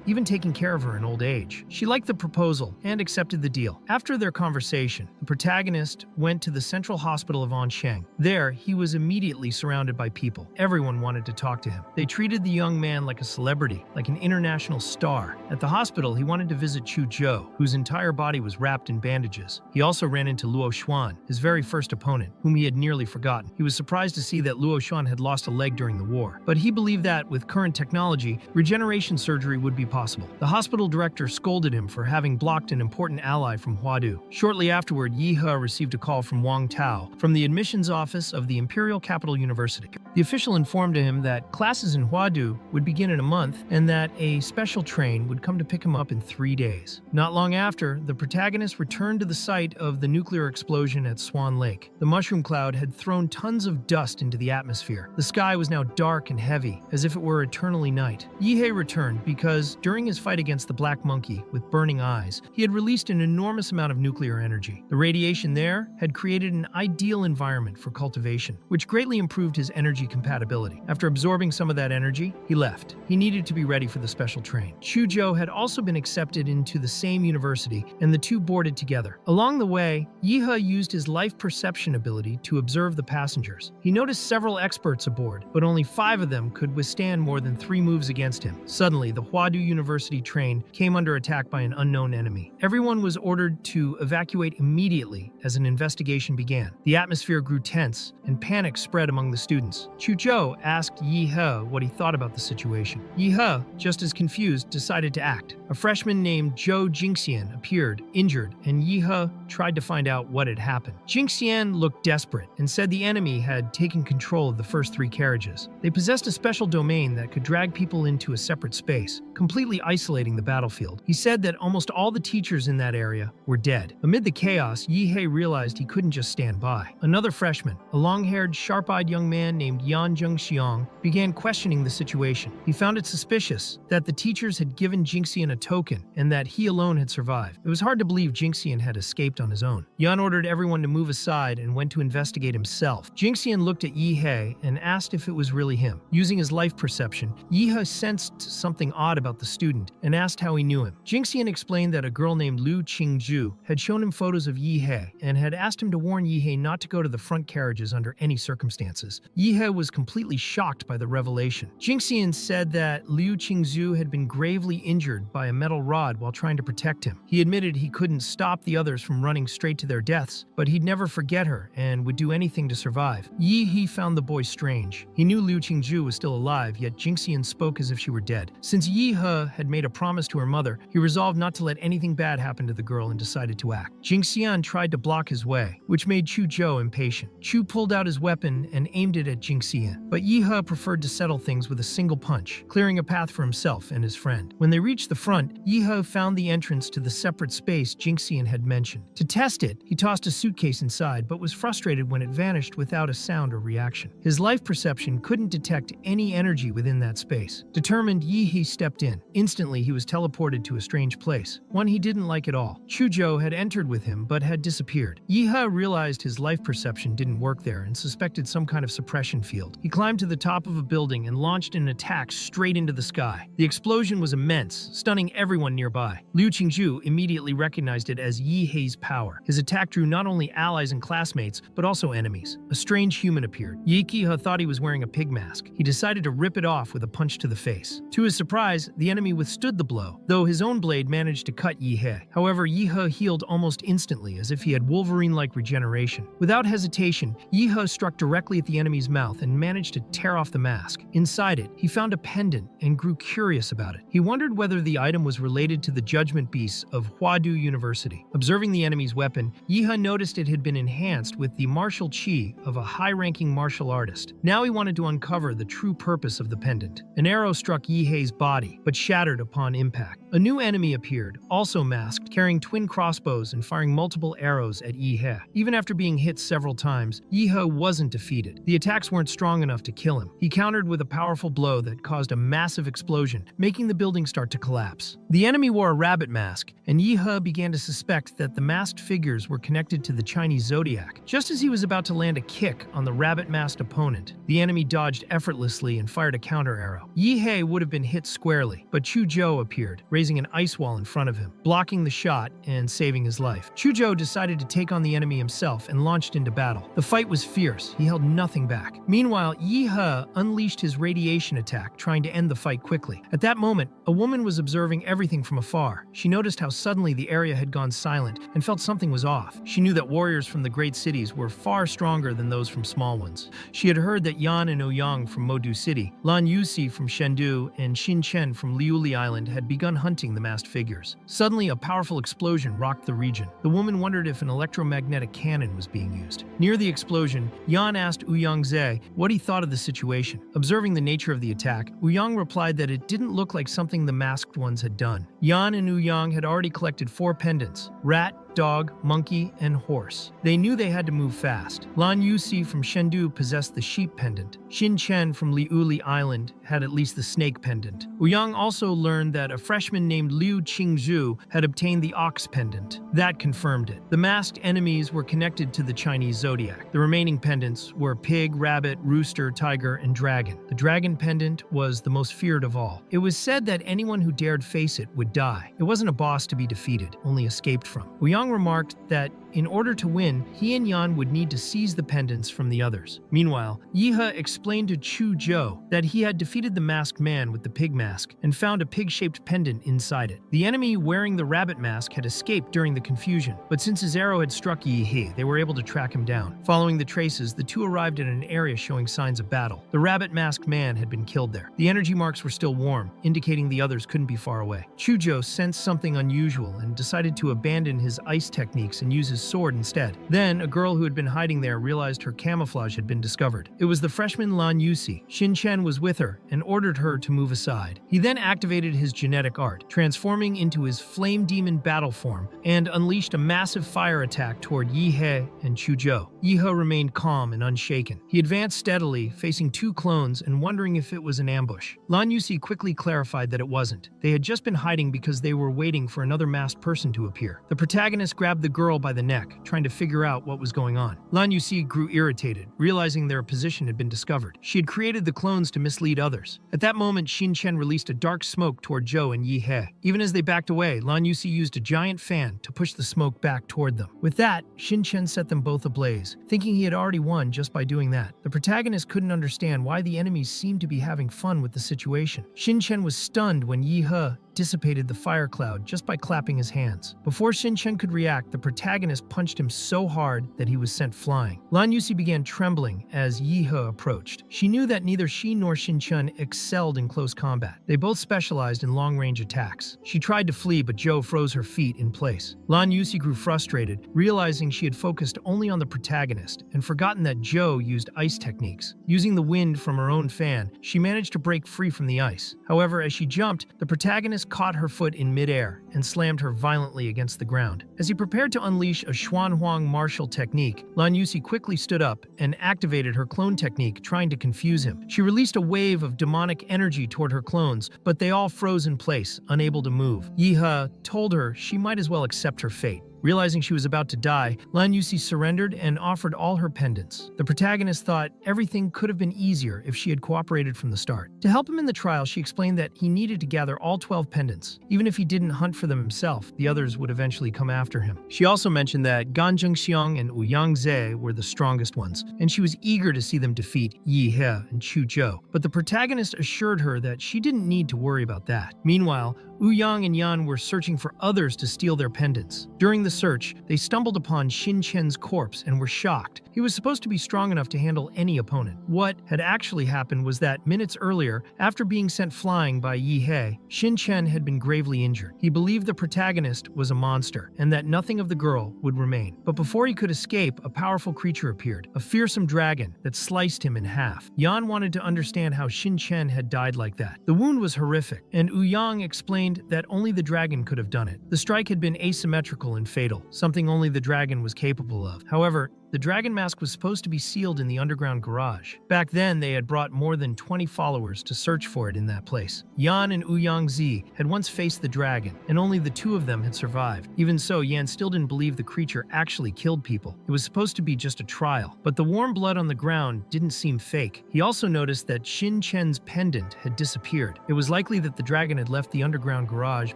even taking care of her in old age. She liked the proposal and accepted the deal. After their conversation, the protagonist went to the central hospital of Ansheng. There, he was immediately surrounded by people. Everyone wanted to talk to him. They treated the young man like a celebrity, like an international star. At the hospital, he wanted to visit Chu Zhou, whose entire body was wrapped in bandages. He also ran into Luo Xuan, his very first opponent, whom he had nearly forgotten. He was surprised to see that Luo Xuan had lost a leg during the war, but he believed that, with current technology, regeneration surgery would be possible. The hospital director scolded him for having blocked an important ally from Huadu. Shortly afterward, Yihei received a call from Wang Tao, from the admissions office of the Imperial Capital University. The official informed him that classes in Huadu would begin in a month, and that a special train would come to pick him up in 3 days. Not long after, the protagonist returned to the site of the nuclear explosion at Swan Lake. The mushroom cloud had thrown tons of dust into the atmosphere. The sky was now dark and heavy, as if it were eternally night. Yihei returned because, during his fight against the black monkey with burning eyes, he had released an enormous amount of nuclear energy. The radiation there had created an ideal environment for cultivation, which greatly improved his energy compatibility. After absorbing some of that energy, he left. He needed to be ready for the special train. train. Chuzhou had also been accepted into the same university, and the two boarded together. Along the way, Yihe used his life perception ability to observe the passengers. He noticed several experts aboard, but only 5 of them could withstand more than 3 moves against him. Suddenly, the Huadu University train came under attack by an unknown enemy. Everyone was ordered to evacuate immediately as an investigation began. The atmosphere grew tense, and panic spread among the students. Chuzhou asked Yihe what he thought about the situation. Yihe, just as confused, decided to act. A freshman named Zhou Jingxian appeared, injured, and Yihe tried to find out what had happened. Jingxian looked desperate and said the enemy had taken control of the first 3 carriages. They possessed a special domain that could drag people into a separate space, completely isolating the battlefield. He said that almost all the teachers in that area were dead. Amid the chaos, Yihe realized he couldn't just stand by. Another freshman, a long-haired, sharp-eyed young man named Yan Zhengxiang, began questioning the situation. He found it suspicious that the teachers had given Jingxian a token and that he alone had survived. It was hard to believe Jingxian had escaped on his own. Yan ordered everyone to move aside and went to investigate himself. Jingxian looked at Yihe and asked if it was really him. Using his life perception, Yihe sensed something odd about the student and asked how he knew him. Jingxian explained that a girl named Liu Qingzhu had shown him photos of Yihe and had asked him to warn Yihe not to go to the front carriages under any circumstances. Yihe was completely shocked by the revelation. Jingxian said that Liu Qingzhu had been gravely injured by a metal rod while trying to protect him. He admitted he couldn't stop the others from running straight to their deaths, but he'd never forget her and would do anything to survive. Yihe found the boy strange. He knew Liu Qingzhu was still alive, yet Jingxian spoke as if she were dead. Since Yihe had made a promise to her mother, he resolved not to let anything bad happen to the girl and decided to act. Jingxian tried to block his way, which made Chuzhou impatient. Chu pulled out his weapon and aimed it at Jingxian, but Yihe preferred to settle things with a single punch, clearing a path for himself and his friend. When they reached the front, Yihe found the entrance to the separate space Jingxian had mentioned. To test it, he tossed a suitcase inside, but was frustrated when it vanished without a sound or reaction. His life perception couldn't detect any energy within that space. Determined, Yihe stepped in. Instantly, he was teleported to a strange place, one he didn't like at all. Chuzhou had entered with him, but had disappeared. Yihe realized his life perception didn't work there and suspected some kind of suppression field. He climbed to the top of a building and launched an attack straight into the sky. The explosion was immense, stunning everyone nearby. Liu Qingzhu immediately recognized it as Yihe's power. His attack drew not only allies and classmates, but also enemies. A strange human appeared. Yihe thought he was wearing a pig mask. He decided to rip it off with a punch to the face. To his surprise, the enemy withstood the blow, though his own blade managed to cut Yihe. However, Yihe healed almost instantly, as if he had Wolverine-like regeneration. Without hesitation, Yihe struck directly at the enemy's mouth and managed to tear off the mask. Inside it, he found a pendant and grew curious about it. He wondered whether the item was related to the judgment beasts of Huadu University. Observing the enemy's weapon, Yihe noticed it had been enhanced with the martial chi of a high-ranking martial artist. Now he wanted to uncover the true purpose of the pendant. An arrow struck Yihe's body, but shattered upon impact. A new enemy appeared, also masked, carrying twin crossbows and firing multiple arrows at Yihe. Even after being hit several times, Yihe wasn't defeated. The attacks weren't strong enough to kill him. He countered with a powerful blow that caused a massive explosion, making the building start to collapse. The enemy wore a rabbit mask, and Yihe began to suspect that the masked figures were connected to the Chinese zodiac. Just as he was about to land a kick on the rabbit-masked opponent, the enemy dodged effortlessly and fired a counter arrow. Yihe would have been hit squarely, but Chuzhou appeared, raising an ice wall in front of him, blocking the shot and saving his life. Chuzhou decided to take on the enemy himself and launched into battle. The fight was fierce. He held nothing back. Meanwhile, Yihe unleashed his radiation attack, trying to end the fight quickly. At that moment, a woman was observing everything from afar. She noticed how suddenly the area had gone silent and felt something was off. She knew that warriors from the great cities were far stronger than those from small ones. She had heard that Yan and Ouyang from Modu City, Lan Yusi from Chengdu, and Xin Chen from Liuli Island had begun hunting the masked figures. Suddenly, a powerful explosion rocked the region. The woman wondered if an electromagnetic cannon was being used. Near the explosion, Yan asked Ouyang Ze what he thought of the situation. Observing the nature of the attack, Ouyang replied that it didn't look like something the masked ones had done. Yan and Ouyang had already collected 4 pendants: rat, dog, monkey, and horse. They knew they had to move fast. Lan Yusi from Chengdu possessed the sheep pendant. Xin Chen from Liuli Island had at least the snake pendant. Ouyang also learned that a freshman named Liu Qingzhu had obtained the ox pendant. That confirmed it. The masked enemies were connected to the Chinese zodiac. The remaining pendants were pig, rabbit, rooster, tiger, and dragon. The dragon pendant was the most feared of all. It was said that anyone who dared face it would die. It wasn't a boss to be defeated, only escaped from. Ouyang remarked that in order to win, he and Yan would need to seize the pendants from the others. Meanwhile, Yihe explained to Chu Zhou that he had defeated the masked man with the pig mask and found a pig-shaped pendant inside it. The enemy wearing the rabbit mask had escaped during the confusion, but since his arrow had struck Yihe, they were able to track him down. Following the traces, the two arrived at an area showing signs of battle. The rabbit-masked man had been killed there. The energy marks were still warm, indicating the others couldn't be far away. Chu Zhou sensed something unusual and decided to abandon his ice techniques and use his sword instead. Then, a girl who had been hiding there realized her camouflage had been discovered. It was the freshman Lan Yusi. Xin Chen was with her and ordered her to move aside. He then activated his genetic art, transforming into his flame demon battle form, and unleashed a massive fire attack toward Yihe and Chu Zhou. Yihe remained calm and unshaken. He advanced steadily, facing two clones and wondering if it was an ambush. Lan Yusi quickly clarified that it wasn't. They had just been hiding because they were waiting for another masked person to appear. The protagonist grabbed the girl by the neck, trying to figure out what was going on. Lan Yusi grew irritated, realizing their position had been discovered. She had created the clones to mislead others. At that moment, Xin Chen released a dark smoke toward Zhou and Yihe. Even as they backed away, Lan Yusi used a giant fan to push the smoke back toward them. With that, Xin Chen set them both ablaze, thinking he had already won just by doing that. The protagonist couldn't understand why the enemies seemed to be having fun with the situation. Xin Chen was stunned when Yihe dissipated the fire cloud just by clapping his hands. Before Xin Chen could react, the protagonist punched him so hard that he was sent flying. Lan Yusi began trembling as Yihe approached. She knew that neither she nor Xin Chen excelled in close combat. They both specialized in long-range attacks. She tried to flee, but Zhou froze her feet in place. Lan Yusi grew frustrated, realizing she had focused only on the protagonist and forgotten that Zhou used ice techniques. Using the wind from her own fan, she managed to break free from the ice. However, as she jumped, the protagonist caught her foot in midair and slammed her violently against the ground. As he prepared to unleash a Xuanhuang martial technique, Lan Yusi quickly stood up and activated her clone technique, trying to confuse him. She released a wave of demonic energy toward her clones, but they all froze in place, unable to move. Yihe told her she might as well accept her fate. Realizing she was about to die, Lan Yusi surrendered and offered all her pendants. The protagonist thought everything could have been easier if she had cooperated from the start. To help him in the trial, she explained that he needed to gather all 12 pendants. Even if he didn't hunt for them himself, the others would eventually come after him. She also mentioned that Gan Zhengxiang and Ouyang Ze were the strongest ones, and she was eager to see them defeat Yihe and Chu Zhou. But the protagonist assured her that she didn't need to worry about that. Meanwhile, Ouyang and Yan were searching for others to steal their pendants. During the search, they stumbled upon Xin Chen's corpse and were shocked. He was supposed to be strong enough to handle any opponent. What had actually happened was that minutes earlier, after being sent flying by Yihe, Xin Chen had been gravely injured. He believed the protagonist was a monster and that nothing of the girl would remain. But before he could escape, a powerful creature appeared, a fearsome dragon that sliced him in half. Yan wanted to understand how Xin Chen had died like that. The wound was horrific, and Ouyang explained that only the dragon could have done it. The strike had been asymmetrical and fatal, something only the dragon was capable of. However, the dragon mask was supposed to be sealed in the underground garage. Back then, they had brought more than 20 followers to search for it in that place. Yan and Ouyang Zi had once faced the dragon, and only the two of them had survived. Even so, Yan still didn't believe the creature actually killed people. It was supposed to be just a trial, but the warm blood on the ground didn't seem fake. He also noticed that Xin Chen's pendant had disappeared. It was likely that the dragon had left the underground garage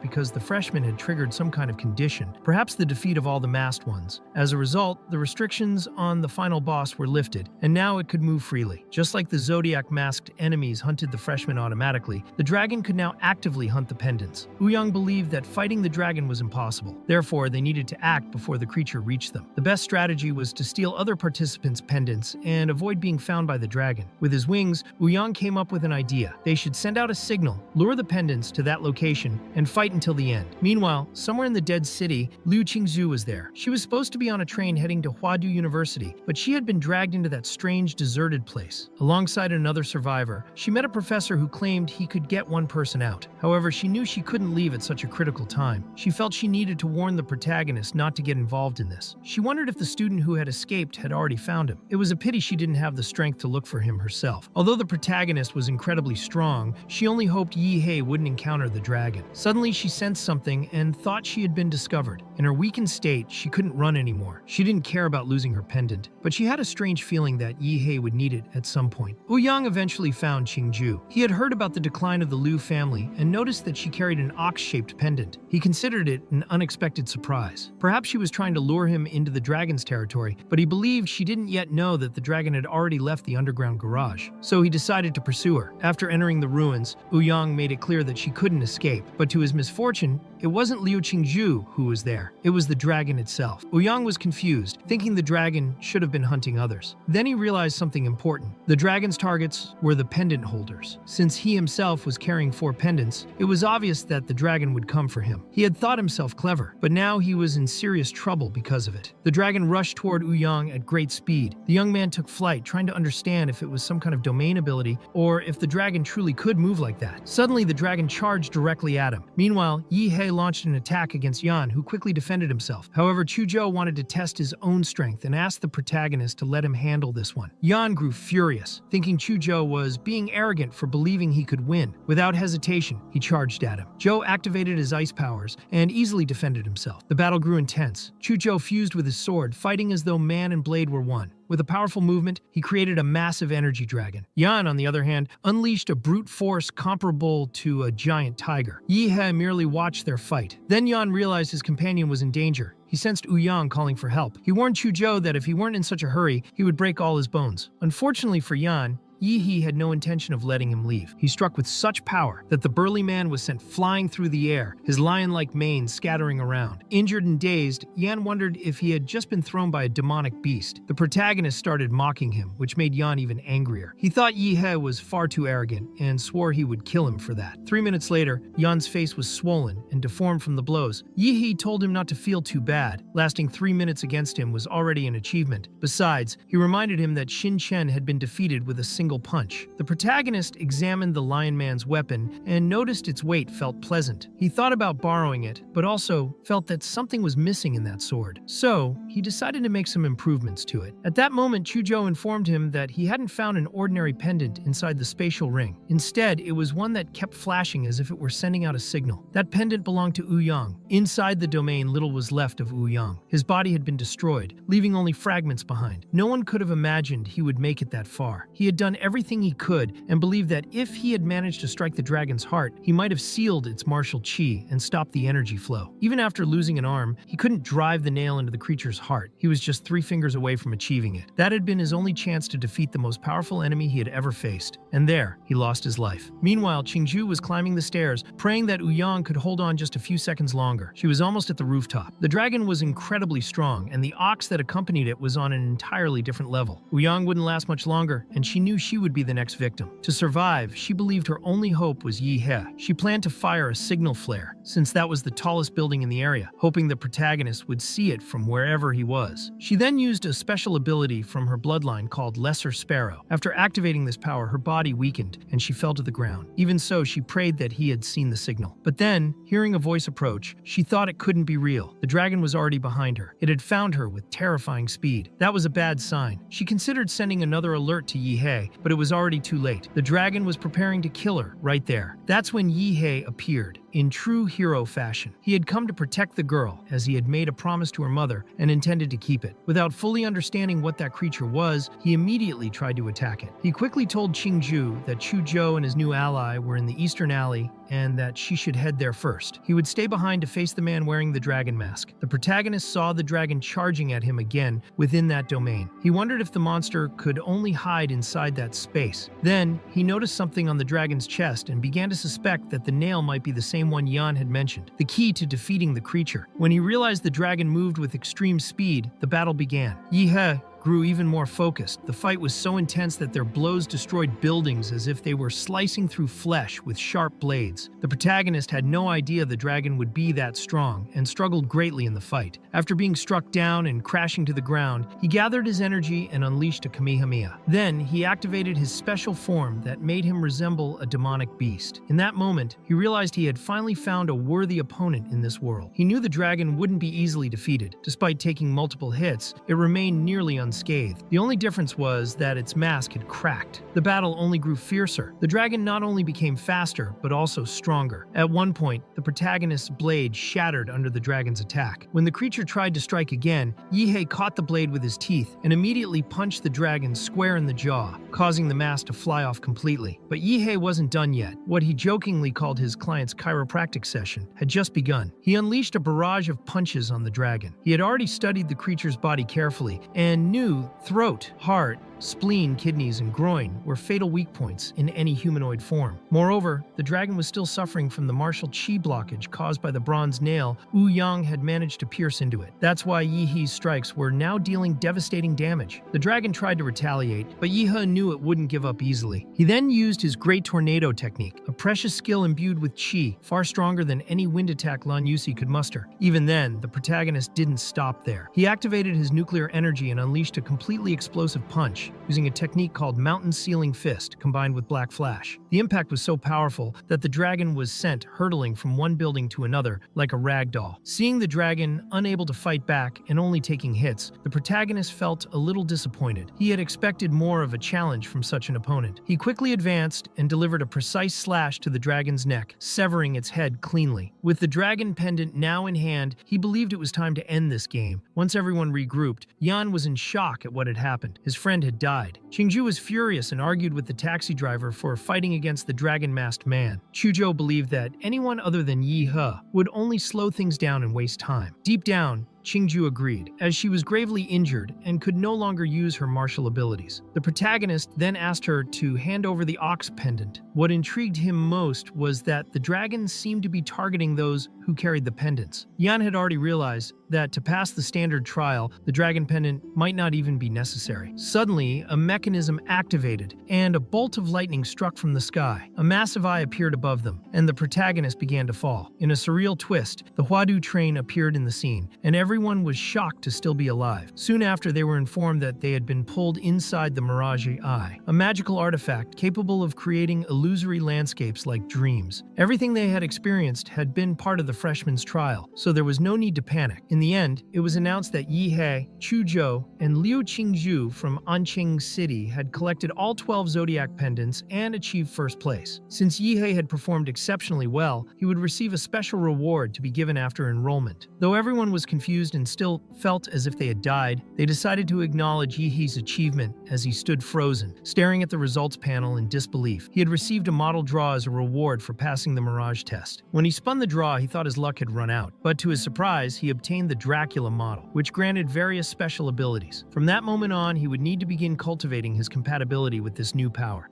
because the freshman had triggered some kind of condition, perhaps the defeat of all the masked ones. As a result, the restrictions on the final boss were lifted, and now it could move freely. Just like the Zodiac masked enemies hunted the freshmen automatically, the dragon could now actively hunt the pendants. Ouyang believed that fighting the dragon was impossible. Therefore, they needed to act before the creature reached them. The best strategy was to steal other participants' pendants and avoid being found by the dragon. With his wings, Ouyang came up with an idea. They should send out a signal, lure the pendants to that location, and fight until the end. Meanwhile, somewhere in the dead city, Liu Qingzhu was there. She was supposed to be on a train heading to Huadu University university, but she had been dragged into that strange, deserted place. Alongside another survivor, she met a professor who claimed he could get one person out. However, she knew she couldn't leave at such a critical time. She felt she needed to warn the protagonist not to get involved in this. She wondered if the student who had escaped had already found him. It was a pity she didn't have the strength to look for him herself. Although the protagonist was incredibly strong, she only hoped Yi-hei wouldn't encounter the dragon. Suddenly, she sensed something and thought she had been discovered. In her weakened state, she couldn't run anymore. She didn't care about losing her pendant, but she had a strange feeling that Yi-hei would need it at some point. Ouyang eventually found Qingju. He had heard about the decline of the Liu family and noticed that she carried an ox-shaped pendant. He considered it an unexpected surprise. Perhaps she was trying to lure him into the dragon's territory, but he believed she didn't yet know that the dragon had already left the underground garage. So he decided to pursue her. After entering the ruins, Ouyang made it clear that she couldn't escape, but to his misfortune, it wasn't Liu Qingju who was there. It was the dragon itself. Ouyang was confused, thinking the dragon should have been hunting others. Then he realized something important. The dragon's targets were the pendant holders. Since he himself was carrying 4 pendants, it was obvious that the dragon would come for him. He had thought himself clever, but now he was in serious trouble because of it. The dragon rushed toward Ouyang at great speed. The young man took flight, trying to understand if it was some kind of domain ability or if the dragon truly could move like that. Suddenly, the dragon charged directly at him. Meanwhile, Yi-hei launched an attack against Yan, who quickly defended himself. However, Chuzhou wanted to test his own strength and asked the protagonist to let him handle this one. Yan grew furious, thinking Chuzhou was being arrogant for believing he could win. Without hesitation, he charged at him. Zhou activated his ice powers and easily defended himself. The battle grew intense. Chuzhou fused with his sword, fighting as though man and blade were one. With a powerful movement, he created a massive energy dragon. Yan, on the other hand, unleashed a brute force comparable to a giant tiger. Yi-hei merely watched their fight. Then Yan realized his companion was in danger. He sensed Ouyang calling for help. He warned Chuzhou that if he weren't in such a hurry, he would break all his bones. Unfortunately for Yan, Yi-hei had no intention of letting him leave. He struck with such power that the burly man was sent flying through the air, his lion-like mane scattering around. Injured and dazed, Yan wondered if he had just been thrown by a demonic beast. The protagonist started mocking him, which made Yan even angrier. He thought Yi-hei was far too arrogant and swore he would kill him for that. 3 minutes later, Yan's face was swollen and deformed from the blows. Yi-hei told him not to feel too bad. Lasting 3 minutes against him was already an achievement. Besides, he reminded him that Xin Chen had been defeated with a single punch. The protagonist examined the Lion Man's weapon and noticed its weight felt pleasant. He thought about borrowing it, but also felt that something was missing in that sword. So, he decided to make some improvements to it. At that moment, Chuzhou informed him that he hadn't found an ordinary pendant inside the spatial ring. Instead, it was one that kept flashing as if it were sending out a signal. That pendant belonged to Ouyang. Inside the domain, little was left of Ouyang. His body had been destroyed, leaving only fragments behind. No one could have imagined he would make it that far. He had done everything he could and believed that if he had managed to strike the dragon's heart, he might have sealed its martial qi and stopped the energy flow. Even after losing an arm, he couldn't drive the nail into the creature's heart. He was just 3 fingers away from achieving it. That had been his only chance to defeat the most powerful enemy he had ever faced. And there, he lost his life. Meanwhile, Qingju was climbing the stairs, praying that Ouyang could hold on just a few seconds longer. She was almost at the rooftop. The dragon was incredibly strong, and the ox that accompanied it was on an entirely different level. Ouyang wouldn't last much longer, and she knew she would be the next victim. To survive, she believed her only hope was Yi-hei. She planned to fire a signal flare, since that was the tallest building in the area, hoping the protagonist would see it from wherever he was. She then used a special ability from her bloodline called Lesser Sparrow. After activating this power, her body weakened, and she fell to the ground. Even so, she prayed that he had seen the signal. But then, hearing a voice approach, she thought it couldn't be real. The dragon was already behind her. It had found her with terrifying speed. That was a bad sign. She considered sending another alert to Yi-hei, but it was already too late. The dragon was preparing to kill her right there. That's when Yi-hei appeared. In true hero fashion, he had come to protect the girl, as he had made a promise to her mother and intended to keep it. Without fully understanding what that creature was, he immediately tried to attack it. He quickly told Qingju that Chuzhou and his new ally were in the eastern alley and that she should head there first. He would stay behind to face the man wearing the dragon mask. The protagonist saw the dragon charging at him again within that domain. He wondered if the monster could only hide inside that space. Then, he noticed something on the dragon's chest and began to suspect that the nail might be the same one Yan had mentioned, the key to defeating the creature. When he realized the dragon moved with extreme speed, the battle began. Yi-hei grew even more focused. The fight was so intense that their blows destroyed buildings as if they were slicing through flesh with sharp blades. The protagonist had no idea the dragon would be that strong and struggled greatly in the fight. After being struck down and crashing to the ground, he gathered his energy and unleashed a Kamehameha. Then, he activated his special form that made him resemble a demonic beast. In that moment, he realized he had finally found a worthy opponent in this world. He knew the dragon wouldn't be easily defeated. Despite taking multiple hits, it remained nearly unscathed. The only difference was that its mask had cracked. The battle only grew fiercer. The dragon not only became faster, but also stronger. At one point, the protagonist's blade shattered under the dragon's attack. When the creature tried to strike again, Yihei caught the blade with his teeth and immediately punched the dragon square in the jaw, causing the mask to fly off completely. But Yihei wasn't done yet. What he jokingly called his client's chiropractic session had just begun. He unleashed a barrage of punches on the dragon. He had already studied the creature's body carefully and knew throat, heart, spleen, kidneys, and groin were fatal weak points in any humanoid form. Moreover, the dragon was still suffering from the martial chi blockage caused by the bronze nail Wu Yang had managed to pierce into it. That's why Yihei's strikes were now dealing devastating damage. The dragon tried to retaliate, but Yihei knew it wouldn't give up easily. He then used his Great Tornado technique, a precious skill imbued with chi, far stronger than any wind attack Lan Yusi could muster. Even then, the protagonist didn't stop there. He activated his nuclear energy and unleashed a completely explosive punch, using a technique called Mountain Sealing Fist combined with Black Flash. The impact was so powerful that the dragon was sent hurtling from one building to another like a rag doll. Seeing the dragon unable to fight back and only taking hits, the protagonist felt a little disappointed. He had expected more of a challenge from such an opponent. He quickly advanced and delivered a precise slash to the dragon's neck, severing its head cleanly. With the dragon pendant now in hand, he believed it was time to end this game. Once everyone regrouped, Yan was in shock at what had happened. His friend had died. Qingju was furious and argued with the taxi driver for fighting against the dragon-masked man. Chuzhou believed that anyone other than Yi He would only slow things down and waste time. Deep down, Qingju agreed, as she was gravely injured and could no longer use her martial abilities. The protagonist then asked her to hand over the ox pendant. What intrigued him most was that the dragon seemed to be targeting those who carried the pendants. Yan had already realized that to pass the standard trial, the dragon pendant might not even be necessary. Suddenly, a mechanism activated, and a bolt of lightning struck from the sky. A massive eye appeared above them, and the protagonist began to fall. In a surreal twist, the Huadu train appeared in the scene, and everyone was shocked to still be alive. Soon after, they were informed that they had been pulled inside the Mirage Eye, a magical artifact capable of creating illusory landscapes like dreams. Everything they had experienced had been part of the freshman's trial, so there was no need to panic. In the end, it was announced that Yihei, Chuzhou, and Liu Qingzhu from Anqing City had collected all 12 zodiac pendants and achieved first place. Since Yihei had performed exceptionally well, he would receive a special reward to be given after enrollment. Though everyone was confused and still felt as if they had died, they decided to acknowledge Yihei's achievement as he stood frozen, staring at the results panel in disbelief. He had received a model draw as a reward for passing the Mirage test. When he spun the draw, he thought his luck had run out, but to his surprise, he obtained the Dracula model, which granted various special abilities. From that moment on, he would need to begin cultivating his compatibility with this new power.